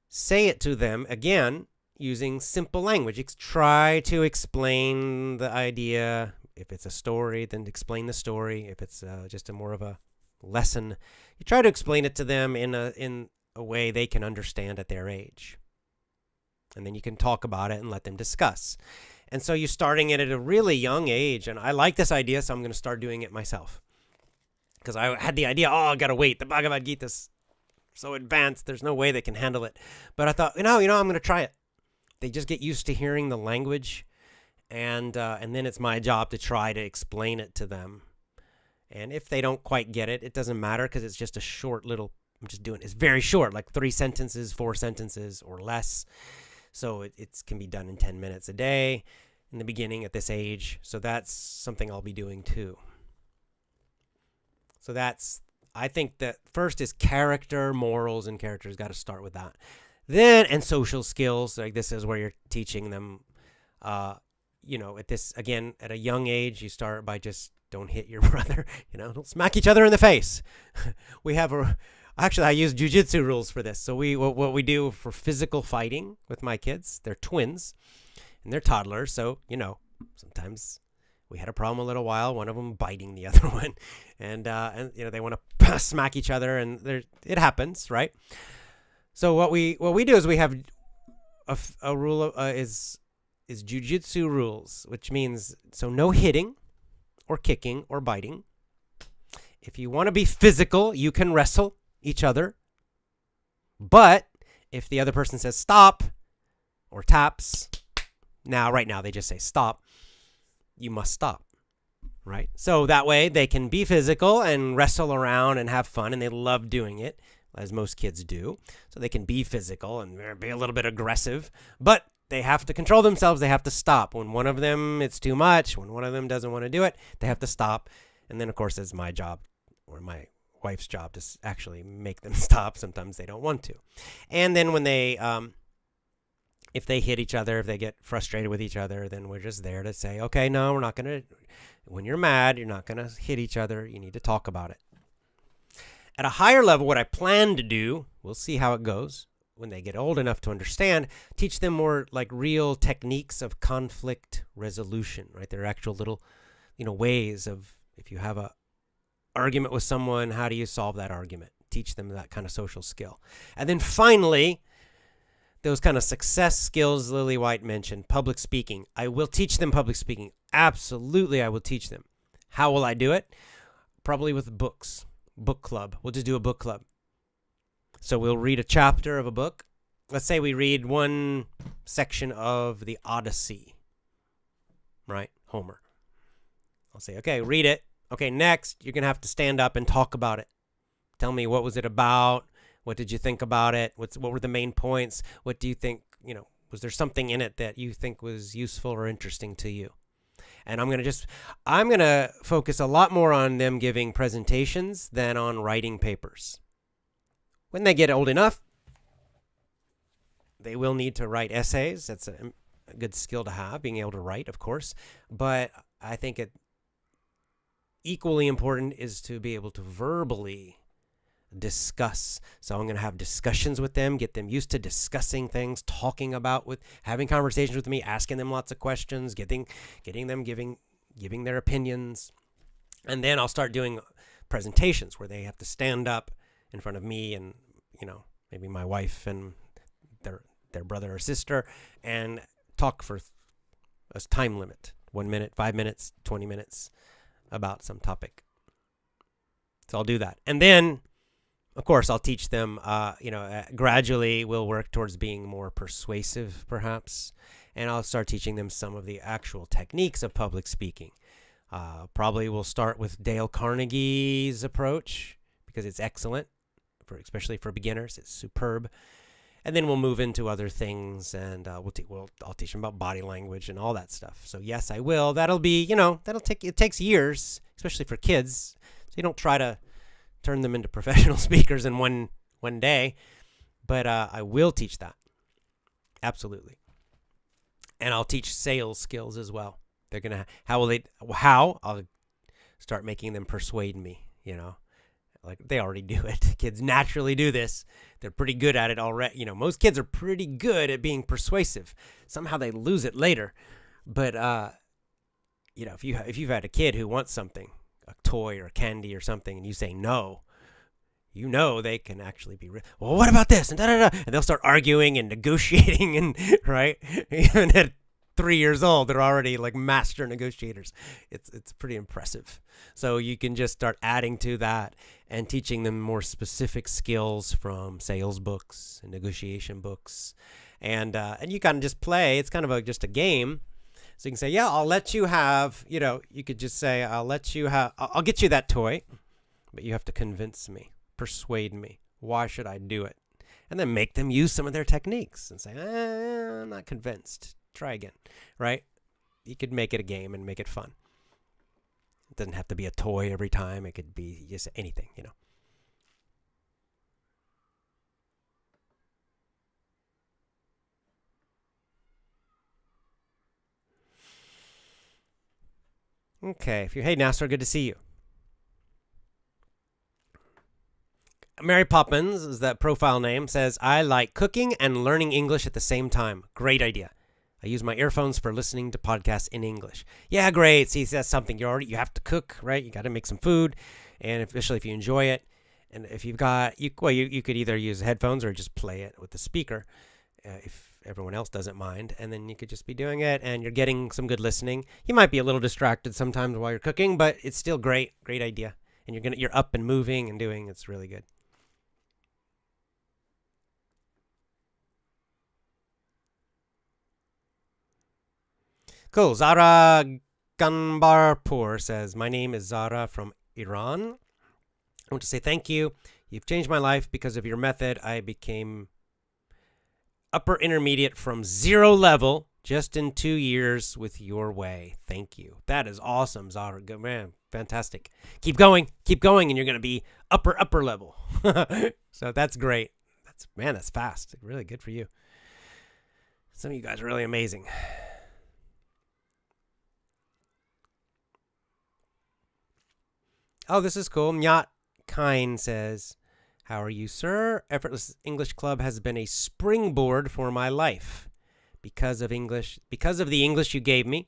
say it to them again using simple language. Try to explain the idea. If it's a story, then explain the story. If it's just more of a lesson, you try to explain it to them in a way they can understand at their age. And then you can talk about it and let them discuss. And so you're starting it at a really young age. And I like this idea, so I'm going to start doing it myself. Because I had the idea, I got to wait. The Bhagavad Gita's so advanced, there's no way they can handle it. But I thought, I'm going to try it. They just get used to hearing the language. And then it's my job to try to explain it to them. And if they don't quite get it, it doesn't matter because it's just a short little, it's very short, like 3 sentences, 4 sentences or less. So it can be done in 10 minutes a day in the beginning at this age. So that's something I'll be doing too. So I think that first is character, morals, and characters. Got to start with that. Then, and social skills, like this is where you're teaching them, at this, again, at a young age, you start by just don't hit your brother, don't smack each other in the face. Actually, I use jujitsu rules for this. So what we do for physical fighting with my kids, they're twins and they're toddlers. So, sometimes we had a problem a little while, one of them biting the other one, and they want to smack each other, and it happens, right? So what we do is we have a rule is jujitsu rules, which means so no hitting or kicking or biting. If you want to be physical, you can wrestle each other, but if the other person says stop or taps, right now they just say stop. you must stop, right? So that way they can be physical and wrestle around and have fun, and they love doing it, as most kids do. So they can be physical and be a little bit aggressive, but they have to control themselves. They have to stop. When one of them, it's too much, when one of them doesn't want to do it, they have to stop. And then, of course, it's my job or my wife's job to actually make them stop. Sometimes they don't want to. And then when they, if they hit each other, if they get frustrated with each other, then we're just there to say, okay, no, we're not going to, when you're mad, you're not going to hit each other. You need to talk about it. At a higher level, what I plan to do, we'll see how it goes when they get old enough to understand, teach them more like real techniques of conflict resolution, right? There are actual little, ways of, if you have a argument with someone, how do you solve that argument? Teach them that kind of social skill. And then finally, those kind of success skills Lily White mentioned, public speaking. I will teach them public speaking. Absolutely, I will teach them. How will I do it? Probably with books. Book club. We'll just do a book club. So we'll read a chapter of a book. Let's say we read one section of the Odyssey, right? Homer. I'll say, okay, read it. Okay, next, you're going to have to stand up and talk about it. Tell me, what was it about? What did you think about it? What were the main points? What do you think, was there something in it that you think was useful or interesting to you? And I'm going to focus a lot more on them giving presentations than on writing papers. When they get old enough, they will need to write essays. That's a good skill to have, being able to write, of course. But I think it equally important is to be able to verbally discuss. So I'm going to have discussions with them, get them used to discussing things, talking about having conversations with me, asking them lots of questions, getting them giving their opinions. And then I'll start doing presentations where they have to stand up in front of me and, maybe my wife and their brother or sister and talk for a time limit, 1 minute, 5 minutes, 20 minutes about some topic. So I'll do that. And then, of course, I'll teach them, gradually we'll work towards being more persuasive, perhaps. And I'll start teaching them some of the actual techniques of public speaking. Probably we'll start with Dale Carnegie's approach because it's excellent, especially for beginners. It's superb. And then we'll move into other things, and I'll teach them about body language and all that stuff. So yes, I will. That'll be, it takes years, especially for kids. So you don't try to turn them into professional speakers in one day, but I will teach that. Absolutely. And I'll teach sales skills as well. They're going to, I'll start making them persuade me, like they already do it. Kids naturally do this. They're pretty good at it already. Most kids are pretty good at being persuasive. Somehow they lose it later. But, if you've had a kid who wants something, a toy or a candy or something, and you say no, they can actually be, well, what about this? And da-da-da. And they'll start arguing and negotiating and, right? Even at 3 years old, they're already like master negotiators. It's pretty impressive. So you can just start adding to that and teaching them more specific skills from sales books and negotiation books. And you kind of just play. It's kind of just a game. So you can say, yeah, I'll let you have, you could just say, I'll get you that toy, but you have to convince me, persuade me. Why should I do it? And then make them use some of their techniques and say, I'm not convinced. Try again, right? You could make it a game and make it fun. It doesn't have to be a toy every time. It could be just anything, Okay. Hey, Nasser, good to see you. Mary Poppins is that profile name, says, I like cooking and learning English at the same time. Great idea. I use my earphones for listening to podcasts in English. Yeah, great. See, that's something you have to cook, right? You got to make some food, and especially if you enjoy it. And if you've got, you could either use headphones or just play it with the speaker if everyone else doesn't mind. And then you could just be doing it, and you're getting some good listening. You might be a little distracted sometimes while you're cooking, but it's still great idea. And you're up and moving and doing. It's really good. Cool. Zara Kanbarpur says, my name is Zara from Iran. I want to say thank you. You've changed my life because of your method. I became upper intermediate from 0 level just in 2 years with your way. Thank you. That is awesome, Zara. Good man. Fantastic. Keep going, and you're going to be upper level. So that's great. That's fast. Really good for you. Some of you guys are really amazing. Oh, this is cool. Nyat Kine says, how are you, sir? Effortless English Club has been a springboard for my life. Because of the English you gave me,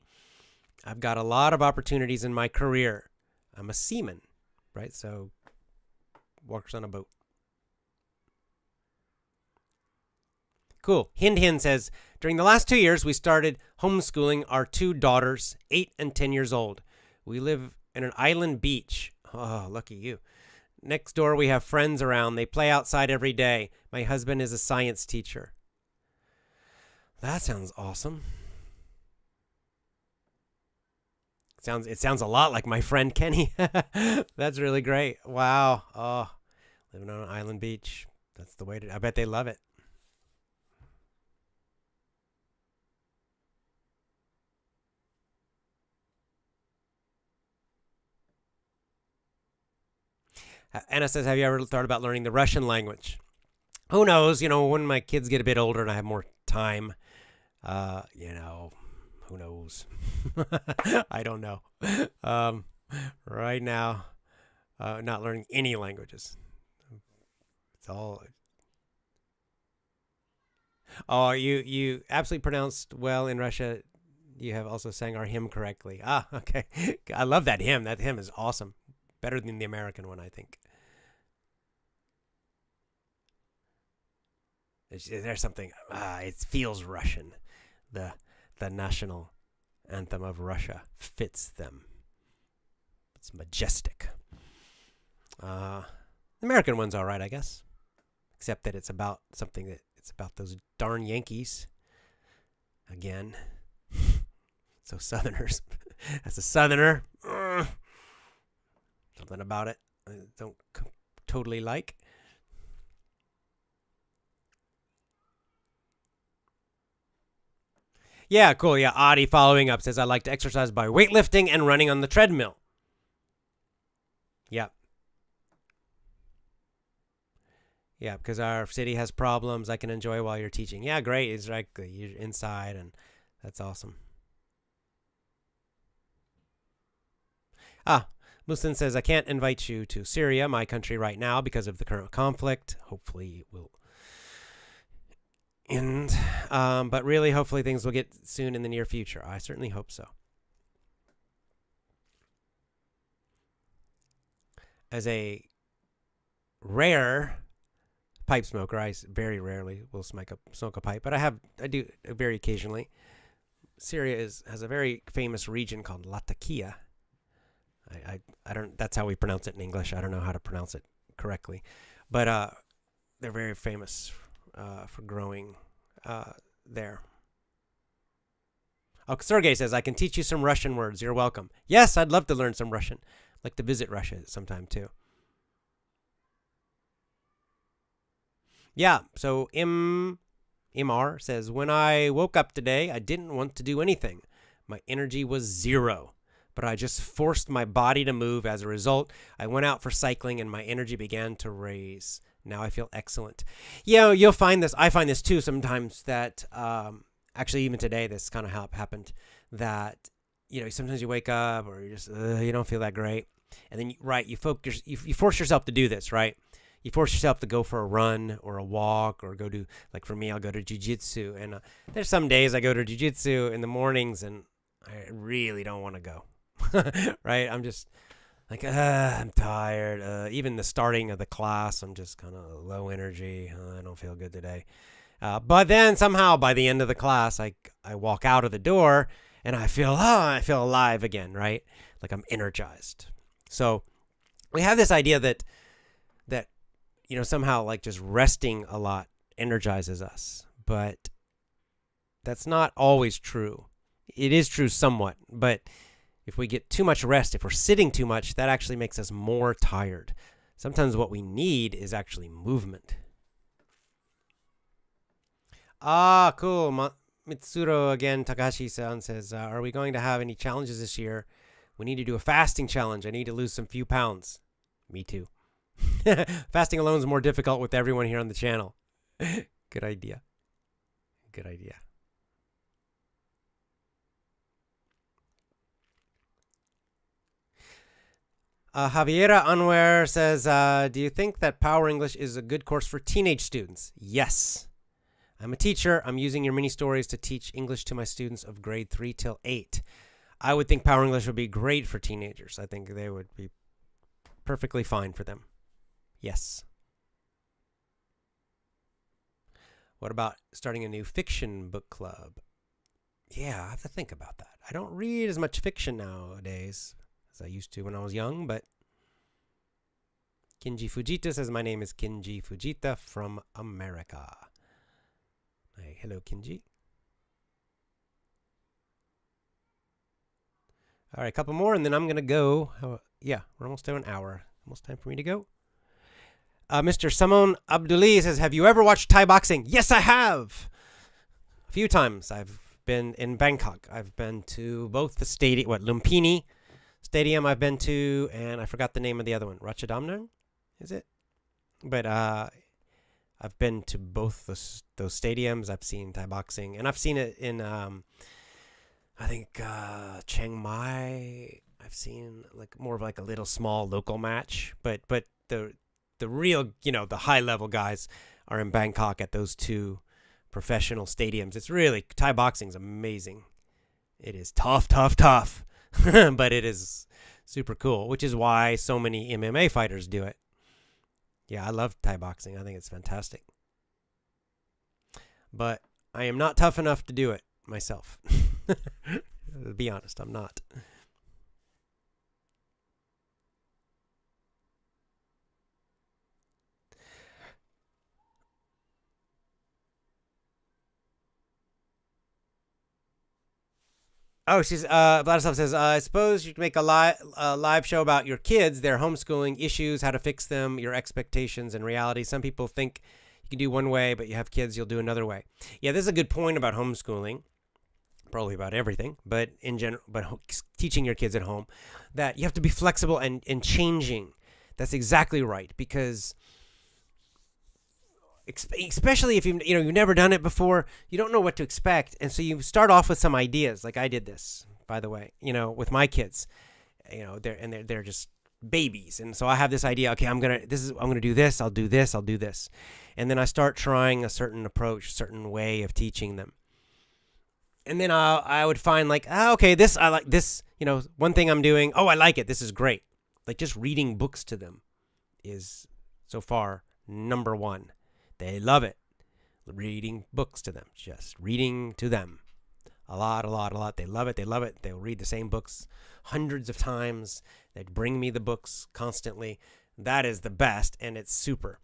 I've got a lot of opportunities in my career. I'm a seaman, right? So, works on a boat. Cool. Hin says, during the last 2 years, we started homeschooling our 2 daughters, 8 and 10 years old. We live in an island beach. Oh, lucky you. Next door, we have friends around. They play outside every day. My husband is a science teacher. That sounds awesome. It sounds a lot like my friend Kenny. That's really great. Wow. Oh, living on an island beach. That's the way to. I bet they love it. Anna says, have you ever thought about learning the Russian language? Who knows? When my kids get a bit older and I have more time, who knows? I don't know. Right now, not learning any languages. It's all. Oh, you absolutely pronounced well in Russia. You have also sang our hymn correctly. Ah, okay. I love that hymn. That hymn is awesome. Better than the American one, I think. There's something. It feels Russian. The national anthem of Russia fits them. It's majestic. The American one's all right, I guess. Except that it's about it's about those darn Yankees. Again. So Southerners. As a Southerner, something about it I don't totally like. Yeah, cool. Yeah, Adi following up says, I like to exercise by weightlifting and running on the treadmill. Yeah. Yeah, because our city has problems I can enjoy while you're teaching. Yeah, great. It's like you're inside, and that's awesome. Musin says, I can't invite you to Syria, my country right now, because of the current conflict. Hopefully it will end. But really, hopefully things will get soon in the near future. I certainly hope so. As a rare pipe smoker, I very rarely will smoke a pipe, but I do very occasionally. Syria has a very famous region called Latakia. I don't. That's how we pronounce it in English. I don't know how to pronounce it correctly, but they're very famous for growing there. Oh, Sergey says, I can teach you some Russian words. You're welcome. Yes, I'd love to learn some Russian. I'd like to visit Russia sometime too. Yeah, so Imar says, when I woke up today, I didn't want to do anything. My energy was 0. But I just forced my body to move. As a result, I went out for cycling and my energy began to raise. Now I feel excellent. You'll find this. I find this too sometimes that actually even today this kind of happened that sometimes you wake up or you just you don't feel that great. And then you force yourself to do this, right? You force yourself to go for a run or a walk or go to, like for me, I'll go to jiu-jitsu. And there's some days I go to jiu-jitsu in the mornings and I really don't want to go. Right? I'm just like, I'm tired. Even the starting of the class, I'm just kind of low energy. I don't feel good today. But then somehow by the end of the class, I walk out of the door and I feel alive again, right? Like I'm energized. So we have this idea that somehow like just resting a lot energizes us, but that's not always true. It is true somewhat, but if we get too much rest, if we're sitting too much, that actually makes us more tired. Sometimes what we need is actually movement. Ah, cool. Mitsuro again, Takahashi-san says, are we going to have any challenges this year? We need to do a fasting challenge. I need to lose some few pounds. Me too. Fasting alone is more difficult with everyone here on the channel. Good idea. Good idea. Javiera Anwer says, do you think that Power English is a good course for teenage students? Yes. I'm a teacher. I'm using your mini stories to teach English to my students of grade 3 till 8. I would think Power English would be great for teenagers. I think they would be perfectly fine for them. Yes. What about starting a new fiction book club? Yeah, I have to think about that. I don't read as much fiction nowadays as I used to when I was young, but Kinji Fujita says, my name is Kinji Fujita from America. Hey, hello, Kinji. All right, a couple more, and then I'm going to go. Yeah, we're almost to an hour. Almost time for me to go. Mr. Samon Abduli says, have you ever watched Thai boxing? Yes, I have. A few times. I've been in Bangkok. I've been to both the stadium, Lumpini Stadium I've been to, and I forgot the name of the other one. Ratchadamnern, is it? But I've been to both those stadiums. I've seen Thai boxing, and I've seen it in, I think, Chiang Mai. I've seen more of a little small local match, but the real, the high level guys are in Bangkok at those two professional stadiums. It's really, Thai boxing is amazing. It is tough, but it is super cool, which is why so many MMA fighters do it. Yeah, I love Thai boxing. I think it's fantastic. But I am not tough enough to do it myself. To be honest, I'm not. Oh, Vladislav says, I suppose you can make a live show about your kids, their homeschooling issues, how to fix them, your expectations and reality. Some people think you can do one way, but you have kids, you'll do another way. Yeah, this is a good point about homeschooling, probably about everything, but in general, but teaching your kids at home, that you have to be flexible and changing. That's exactly right, because especially if you've never done it before, you don't know what to expect, and so you start off with some ideas. Like I did this, by the way, with my kids. They're just babies, and so I have this idea. Okay, I'm gonna do this. I'll do this. I'll do this, and then I start trying a certain approach, a certain way of teaching them. And then I would find okay, this I like this. One thing I'm doing. Oh, I like it. This is great. Like just reading books to them is so far number one. They love it. Reading books to them. Just reading to them. A lot. They love it. They'll read the same books hundreds of times. They bring me the books constantly. That is the best, and it's super.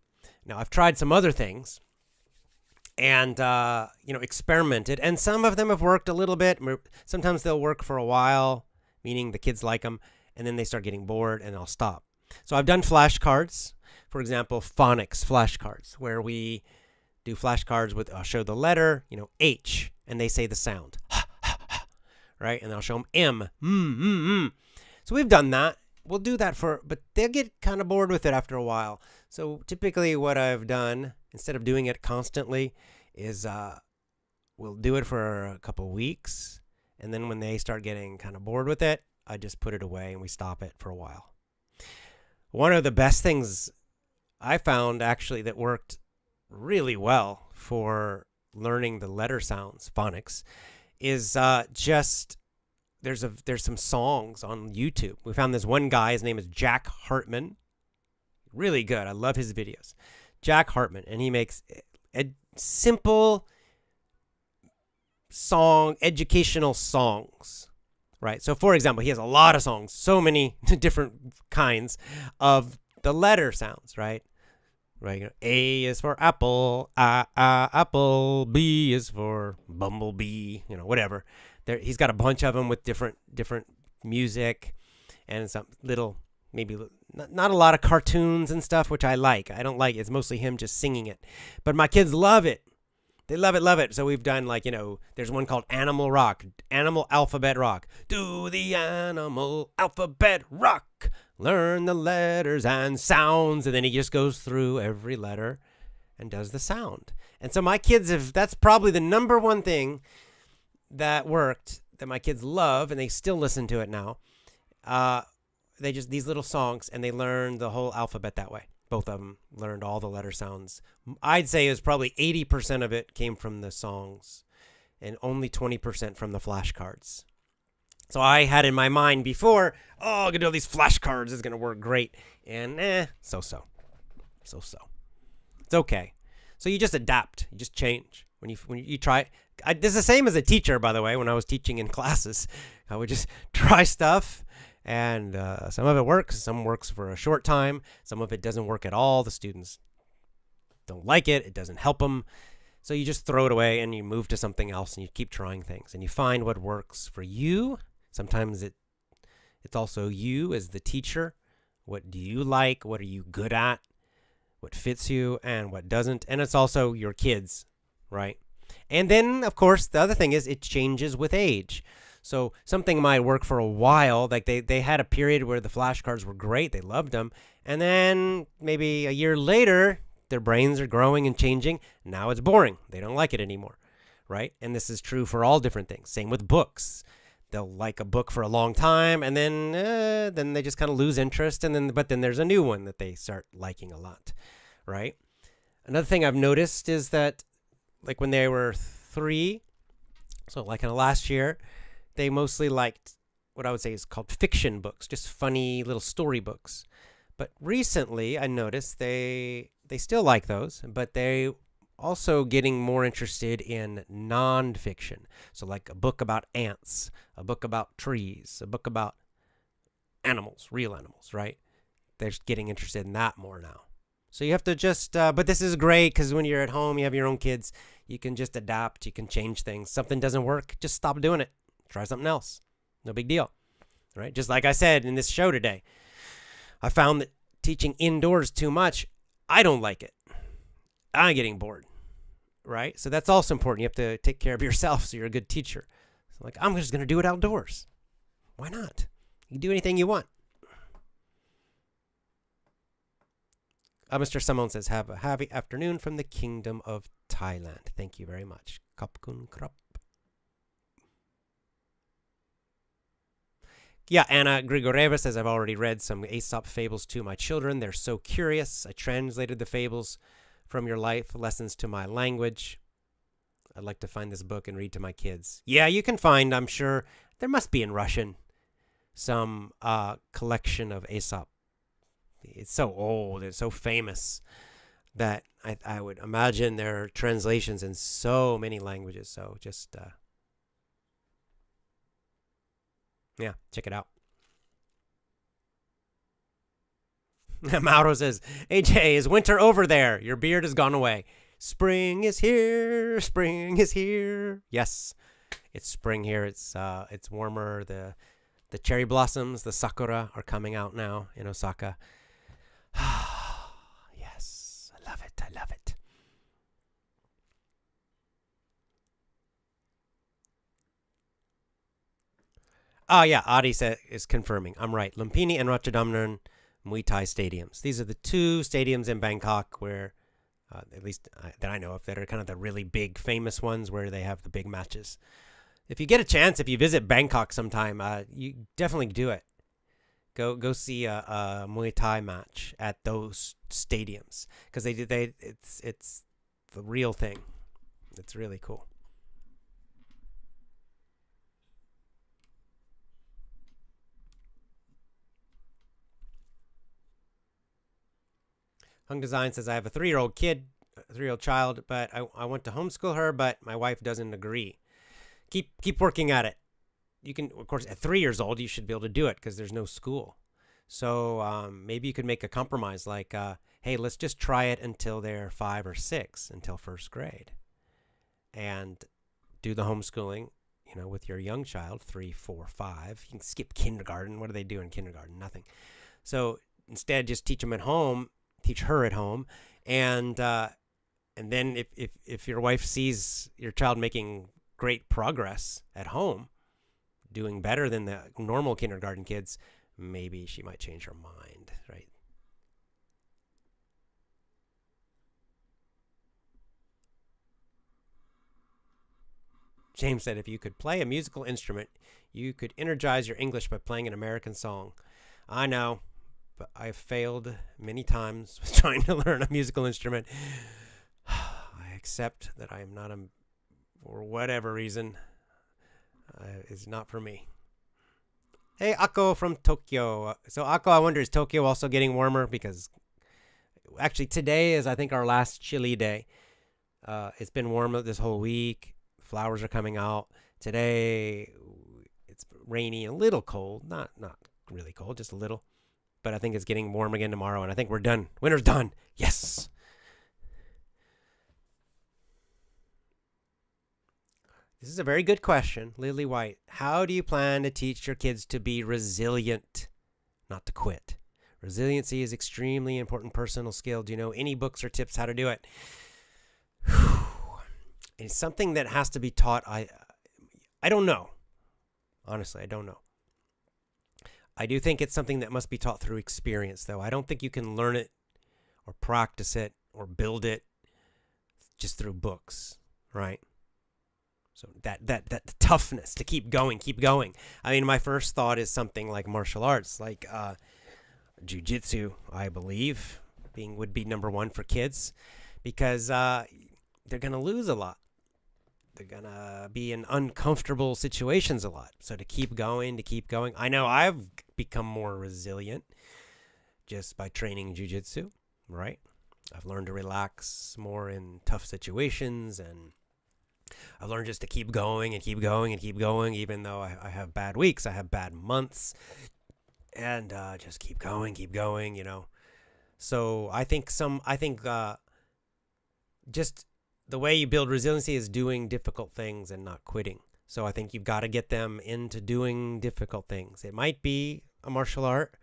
Now, I've tried some other things and, experimented, and some of them have worked a little bit. Sometimes they'll work for a while, meaning the kids like them, and then they start getting bored, and I'll stop. So I've done flashcards. For example, phonics flashcards, where we do flashcards with, I'll show the letter, H, and they say the sound, right? And I'll show them M, So we've done that. We'll do that but they'll get kind of bored with it after a while. So typically what I've done, instead of doing it constantly, is we'll do it for a couple weeks, and then when they start getting kind of bored with it, I just put it away and we stop it for a while. One of the best things I found actually that worked really well for learning the letter sounds, phonics, is there's some songs on YouTube. We found this one guy, his name is Jack Hartman. Really good. I love his videos. Jack Hartman, and he makes simple educational songs. Right. So for example, he has a lot of songs, so many different kinds of the letter sounds, right? Right. A is for apple, apple. B is for bumblebee, whatever. He's got a bunch of them with different music and some little, maybe not a lot of cartoons and stuff, which I like. I don't like it. It's mostly him just singing it. But my kids love it. They love it, love it. So we've done there's one called Animal Rock, Animal Alphabet Rock. Do the animal alphabet rock. Learn the letters and sounds. And then he just goes through every letter and does the sound. And so my kids that's probably the number one thing that worked, that my kids love, and they still listen to it now. They just, these little songs, and they learn the whole alphabet that way. Both of them learned all the letter sounds. I'd say it was probably 80% of it came from the songs and only 20% from the flashcards. So I had in my mind before, I'm going to do all these flashcards. It's going to work great. And so-so. So-so. It's okay. So you just adapt. You just change. When you try. This is the same as a teacher, by the way. When I was teaching in classes, I would just try stuff. And some of it works. Some works for a short time. Some of it doesn't work at all. The students don't like it. It doesn't help them. So you just throw it away and you move to something else and you keep trying things. And you find what works for you. Sometimes it's also you as the teacher. What do you like? What are you good at? What fits you and what doesn't? And it's also your kids, right? And then, of course, the other thing is it changes with age. So something might work for a while. Like they had a period where the flashcards were great. They loved them. And then maybe a year later, their brains are growing and changing. Now it's boring. They don't like it anymore, right? And this is true for all different things. Same with books. They'll like a book for a long time, and then they just kind of lose interest. But then there's a new one that they start liking a lot, right? Another thing I've noticed is that, like when they were 3, so like in the last year, they mostly liked what I would say is called fiction books, just funny little story books. But recently, I noticed they still like those, but they also getting more interested in nonfiction. So like a book about ants, a book about trees, a book about animals, real animals, right? They're getting interested in that more now. So you have to just, but this is great because when you're at home, you have your own kids, you can just adapt, you can change things. Something doesn't work, just stop doing it. Try something else. No big deal, right? Just like I said in this show today, I found that teaching indoors too much, I don't like it. I'm getting bored, right? So that's also important. You have to take care of yourself so you're a good teacher. So like, I'm just going to do it outdoors. Why not? You can do anything you want. Mr. Simon says, have a happy afternoon from the Kingdom of Thailand. Thank you very much. Kapkun krap. Yeah, Anna Grigoreva says, I've already read some Aesop fables to my children. They're so curious. I translated the fables from your life lessons to my language. I'd like to find this book and read to my kids. Yeah, you can find, I'm sure, there must be in Russian, some collection of Aesop. It's so old, it's so famous that I would imagine there are translations in so many languages. So just, yeah, check it out. Mauro says, AJ, is winter over there? Your beard has gone away. Spring is here. Spring is here. Yes, it's spring here. It's warmer. The cherry blossoms, the sakura, are coming out now in Osaka. Yes, I love it. I love it. Oh, yeah, Adi is confirming. I'm right. Lumpini and Ratchadamnern Muay Thai stadiums. These are the two stadiums in Bangkok where, at least that I know of, that are kind of the really big, famous ones where they have the big matches. If you get a chance, if you visit Bangkok sometime, you definitely do it. Go see a Muay Thai match at those stadiums because it's the real thing. It's really cool. Hung Design says, I have a 3-year-old child, but I want to homeschool her, but my wife doesn't agree. Keep working at it. You can, of course, at 3 years old, you should be able to do it because there's no school. So maybe you could make a compromise like, hey, let's just try it until they're 5 or 6, until first grade. And do the homeschooling, with your young child, 3, 4, 5. You can skip kindergarten. What do they do in kindergarten? Nothing. So instead, just teach them at home, teach her at home. And then if your wife sees your child making great progress at home, doing better than the normal kindergarten kids, maybe she might change her mind, right? James said, if you could play a musical instrument, you could energize your English by playing an American song. I know, but I've failed many times with trying to learn a musical instrument. I accept that I am not for whatever reason, is not for me. Hey, Akko from Tokyo. So, Akko, I wonder, is Tokyo also getting warmer? Because actually today is, I think, our last chilly day. It's been warm this whole week. Flowers are coming out. Today, it's rainy, a little cold. Not really cold, just a little. But I think it's getting warm again tomorrow, and I think we're done. Winter's done. Yes. This is a very good question, Lily White. How do you plan to teach your kids to be resilient, not to quit? Resiliency is extremely important personal skill. Do you know any books or tips how to do it? It's something that has to be taught. I don't know. Honestly, I don't know. I do think it's something that must be taught through experience, though. I don't think you can learn it or practice it or build it just through books, right? So that toughness to keep going. I mean, my first thought is something like martial arts, like jiu-jitsu, I believe, would be number one for kids, because they're going to lose a lot. They're going to be in uncomfortable situations a lot. So to keep going. I know I've become more resilient just by training jiu-jitsu, right? I've learned to relax more in tough situations, and I've learned just to keep going, even though I have bad weeks, I have bad months, and just keep going, So I think just the way you build resiliency is doing difficult things and not quitting. So I think you've got to get them into doing difficult things. It might be a martial art,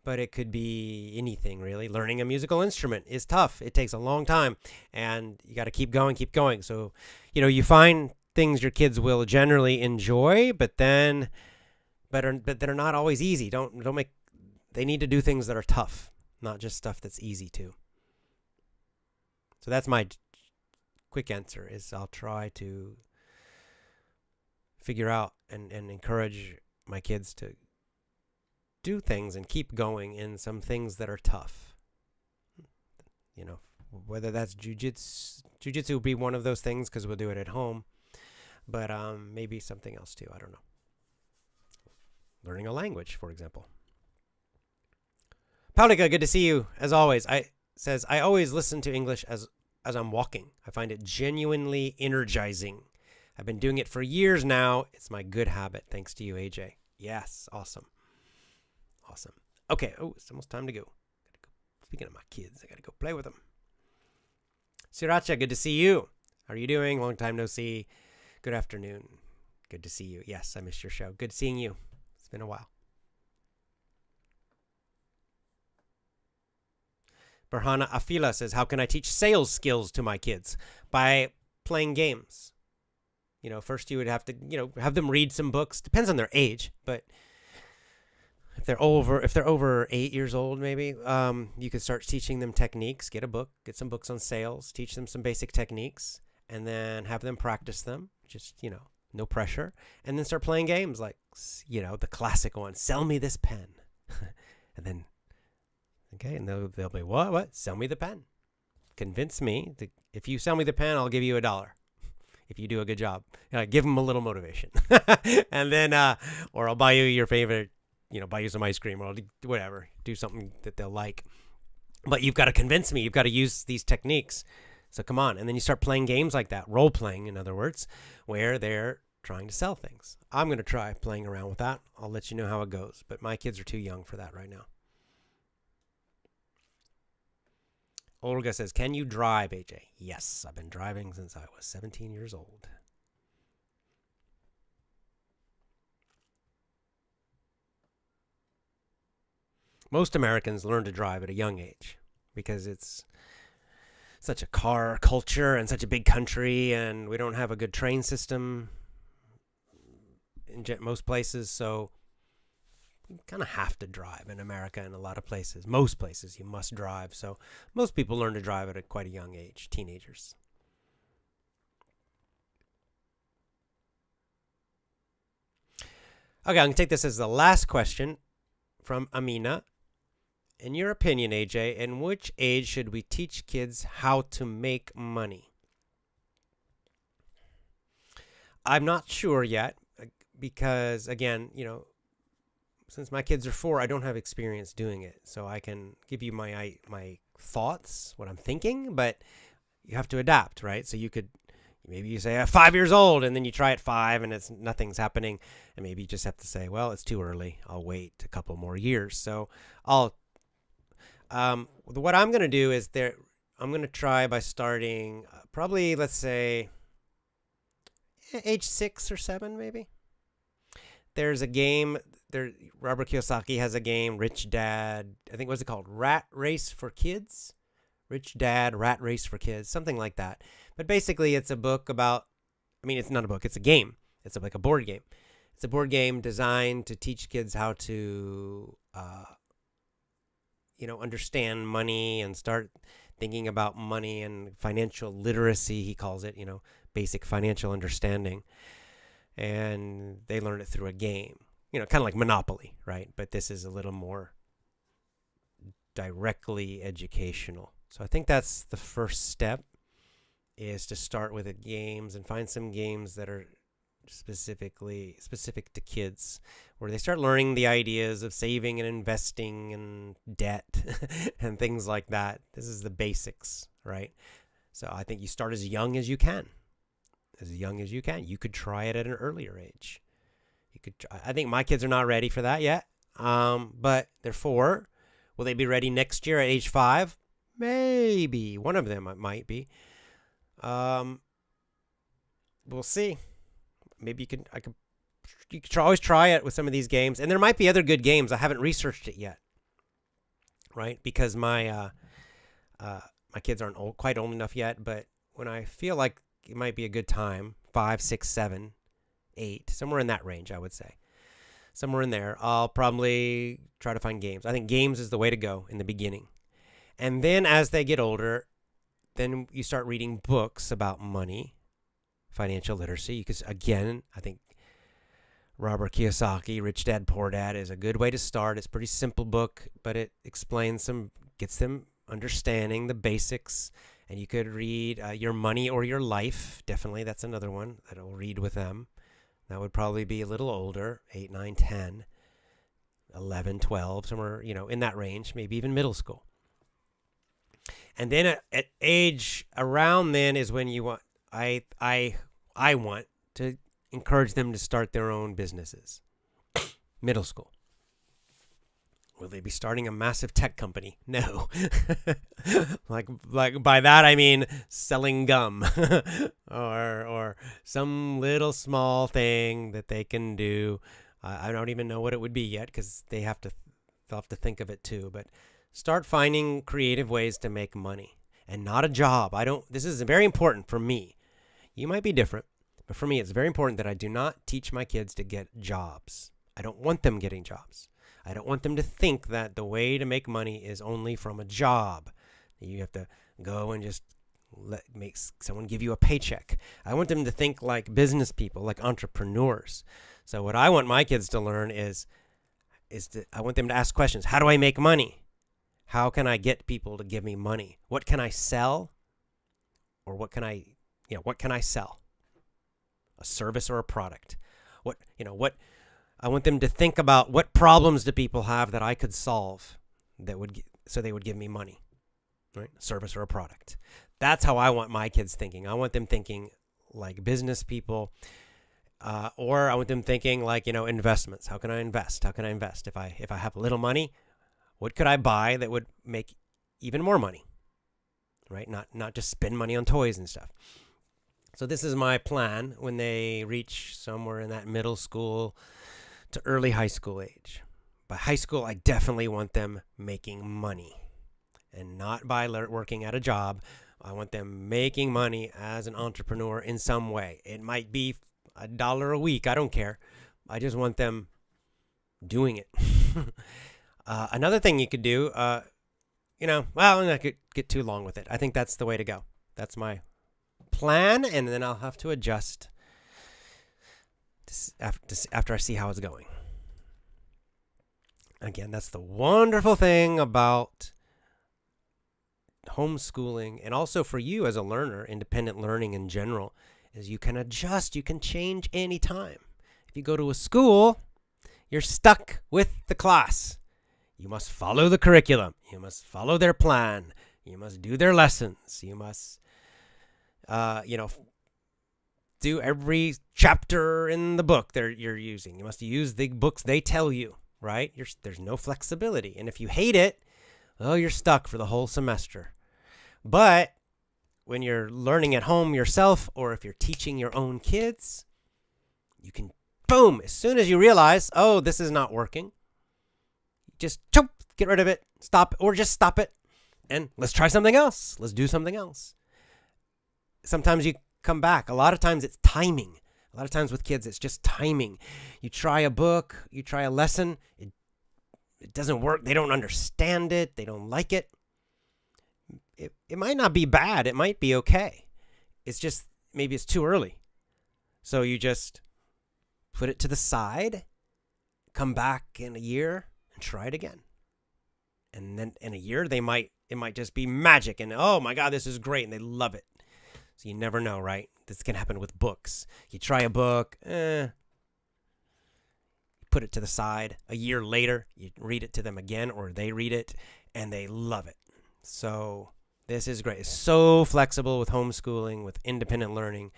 but it could be anything, really. Learning a musical instrument is tough. It takes a long time, and you got to keep going. So, you find things your kids will generally enjoy, but they're not always easy. They need to do things that are tough, not just stuff that's easy too. So that's my quick answer, is I'll try to figure out and encourage my kids to do things and keep going in some things that are tough. Whether that's jiu-jitsu will be one of those things, because we'll do it at home, but maybe something else too. I don't know. Learning a language, for example. Paulika, good to see you as always. I always listen to English as I'm walking. I find it genuinely energizing. I've been doing it for years now. It's my good habit. Thanks to you, AJ. Yes, awesome. Okay, it's almost time to go. Speaking of my kids, I gotta go play with them. Sriracha, good to see you. How are you doing? Long time no see. Good afternoon. Good to see you. Yes, I missed your show. Good seeing you. It's been a while. Berhana Afila says, how can I teach sales skills to my kids? By playing games. First you would have to, have them read some books. Depends on their age, but if they're over 8 years old, maybe, you could start teaching them techniques. Get some books on sales, teach them some basic techniques, and then have them practice them. Just, no pressure. And then start playing games like, the classic one, sell me this pen. And then, okay, and they'll be, what? Sell me the pen. Convince me. If you sell me the pen, I'll give you $1. If you do a good job. Give them a little motivation. And then, or I'll buy you your favorite, buy you some ice cream, or I'll do whatever. Do something that they'll like. But you've got to convince me. You've got to use these techniques. So come on. And then you start playing games like that. Role playing, in other words, where they're trying to sell things. I'm going to try playing around with that. I'll let you know how it goes. But my kids are too young for that right now. Olga says, can you drive, AJ? Yes, I've been driving since I was 17 years old. Most Americans learn to drive at a young age because it's such a car culture and such a big country, and we don't have a good train system in most places, so you kind of have to drive in America in a lot of places. Most places you must drive, so most people learn to drive at quite a young age, teenagers. Okay, I'm going to take this as the last question from Amina. In your opinion, AJ, in which age should we teach kids how to make money? I'm not sure yet because, again, since my kids are 4, I don't have experience doing it. So I can give you my thoughts, what I'm thinking, but you have to adapt, right? So maybe you say, I'm 5 years old, and then you try at 5 and nothing's happening. And maybe you just have to say, well, it's too early. I'll wait a couple more years. So what I'm going to do is I'm going to try by starting probably, let's say, age 6 or 7, maybe. There's a game, Robert Kiyosaki has a game, Rich Dad, I think, what's it called? Rat Race for Kids? Rich Dad, Rat Race for Kids, something like that. But basically, it's a book it's not a book, it's a game. It's like a board game. It's a board game designed to teach kids how to, understand money and start thinking about money and financial literacy, he calls it, basic financial understanding. And they learn it through a game, kind of like Monopoly, right? But this is a little more directly educational. So I think that's the first step, is to start with the games and find some games that are specific to kids, where they start learning the ideas of saving and investing and debt and things like that. This is the basics, right? So I think you start as young as you can. You could try it at an earlier age. I think my kids are not ready for that yet, but they're 4. Will they be ready next year at age 5? Maybe. One of them might be. We'll see. Maybe you could always try it with some of these games, and there might be other good games. I haven't researched it yet, right? Because my kids aren't quite old enough yet, but when I feel like it might be a good time, 5, 6, 7, 8, somewhere in that range, I would say. Somewhere in there, I'll probably try to find games. I think games is the way to go in the beginning. And then as they get older, then you start reading books about money, financial literacy. Because again, I think Robert Kiyosaki, Rich Dad, Poor Dad is a good way to start. It's a pretty simple book, but it gets them understanding the basics. And you could read Your Money or Your Life. Definitely, that's another one that I'll read with them. That would probably be a little older, 8, 9, 10, 11, 12, somewhere, in that range, maybe even middle school. And then at age around then is when you want, I want to encourage them to start their own businesses. Middle school. Will they be starting a massive tech company? No. like by that I mean selling gum or some little small thing that they can do. I don't even know what it would be yet, because they'll have to think of it too. But start finding creative ways to make money, and not a job. This is very important for me. You might be different, but for me it's very important that I do not teach my kids to get jobs. I don't want them getting jobs. I don't want them to think that the way to make money is only from a job. You have to go and just make someone give you a paycheck. I want them to think like business people, like entrepreneurs. So what I want my kids to learn is I want them to ask questions. How do I make money? How can I get people to give me money? What can I sell? Or what can I sell? A service or a product? I want them to think about what problems do people have that I could solve so they would give me money, right? A service or a product. That's how I want my kids thinking. I want them thinking like business people, or I want them thinking like, investments. How can I invest? If I have a little money, what could I buy that would make even more money, right? Not just spend money on toys and stuff. So this is my plan when they reach somewhere in that middle school to early high school age. By high school, I definitely want them making money, and not by working at a job. I want them making money as an entrepreneur in some way. It might be $1 a week. I don't care. I just want them doing it. Another thing you could do, well, I'm not going to get too long with it. I think that's the way to go. That's my plan, and then I'll have to adjust after I see how it's going. Again, that's the wonderful thing about homeschooling, and also for you as a learner, independent learning in general, is you can adjust, you can change anytime. If you go to a school, you're stuck with the class. You must follow the curriculum. You must follow their plan. You must do their lessons. You must, do every chapter in the book you're using. You must use the books they tell you, right? There's no flexibility. And if you hate it, well, you're stuck for the whole semester. But when you're learning at home yourself, or if you're teaching your own kids, you can, boom, as soon as you realize, oh, this is not working, just get rid of it, stop, or just stop it, and let's try something else. Let's do something else. Sometimes you come back. A lot of times it's timing. A lot of times with kids, it's just timing. You try a book, you try a lesson, it doesn't work. They don't understand it. They don't like it. It might not be bad. It might be okay. It's just, maybe it's too early. So you just put it to the side, come back in a year, and try it again. And then in a year, it might just be magic. And oh my God, this is great. And they love it. So you never know, right? This can happen with books. You try a book, you put it to the side. A year later, you read it to them again, or they read it, and they love it. So this is great. It's so flexible with homeschooling, with independent learning.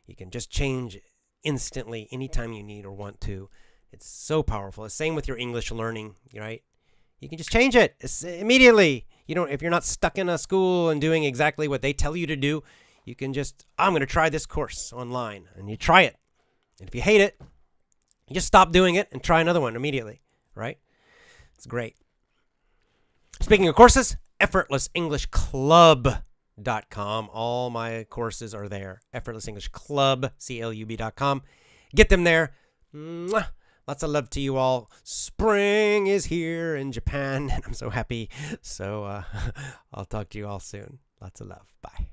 You can just change instantly anytime you need or want to. It's so powerful. The same with your English learning, right? You can just change it immediately. If you're not stuck in a school and doing exactly what they tell you to do, you can just, I'm going to try this course online, and you try it. And if you hate it, you just stop doing it and try another one immediately, right? It's great. Speaking of courses, effortlessenglishclub.com. All my courses are there. effortlessenglishclub, CLUB.com. Get them there. Mwah. Lots of love to you all. Spring is here in Japan, and I'm so happy. So I'll talk to you all soon. Lots of love. Bye.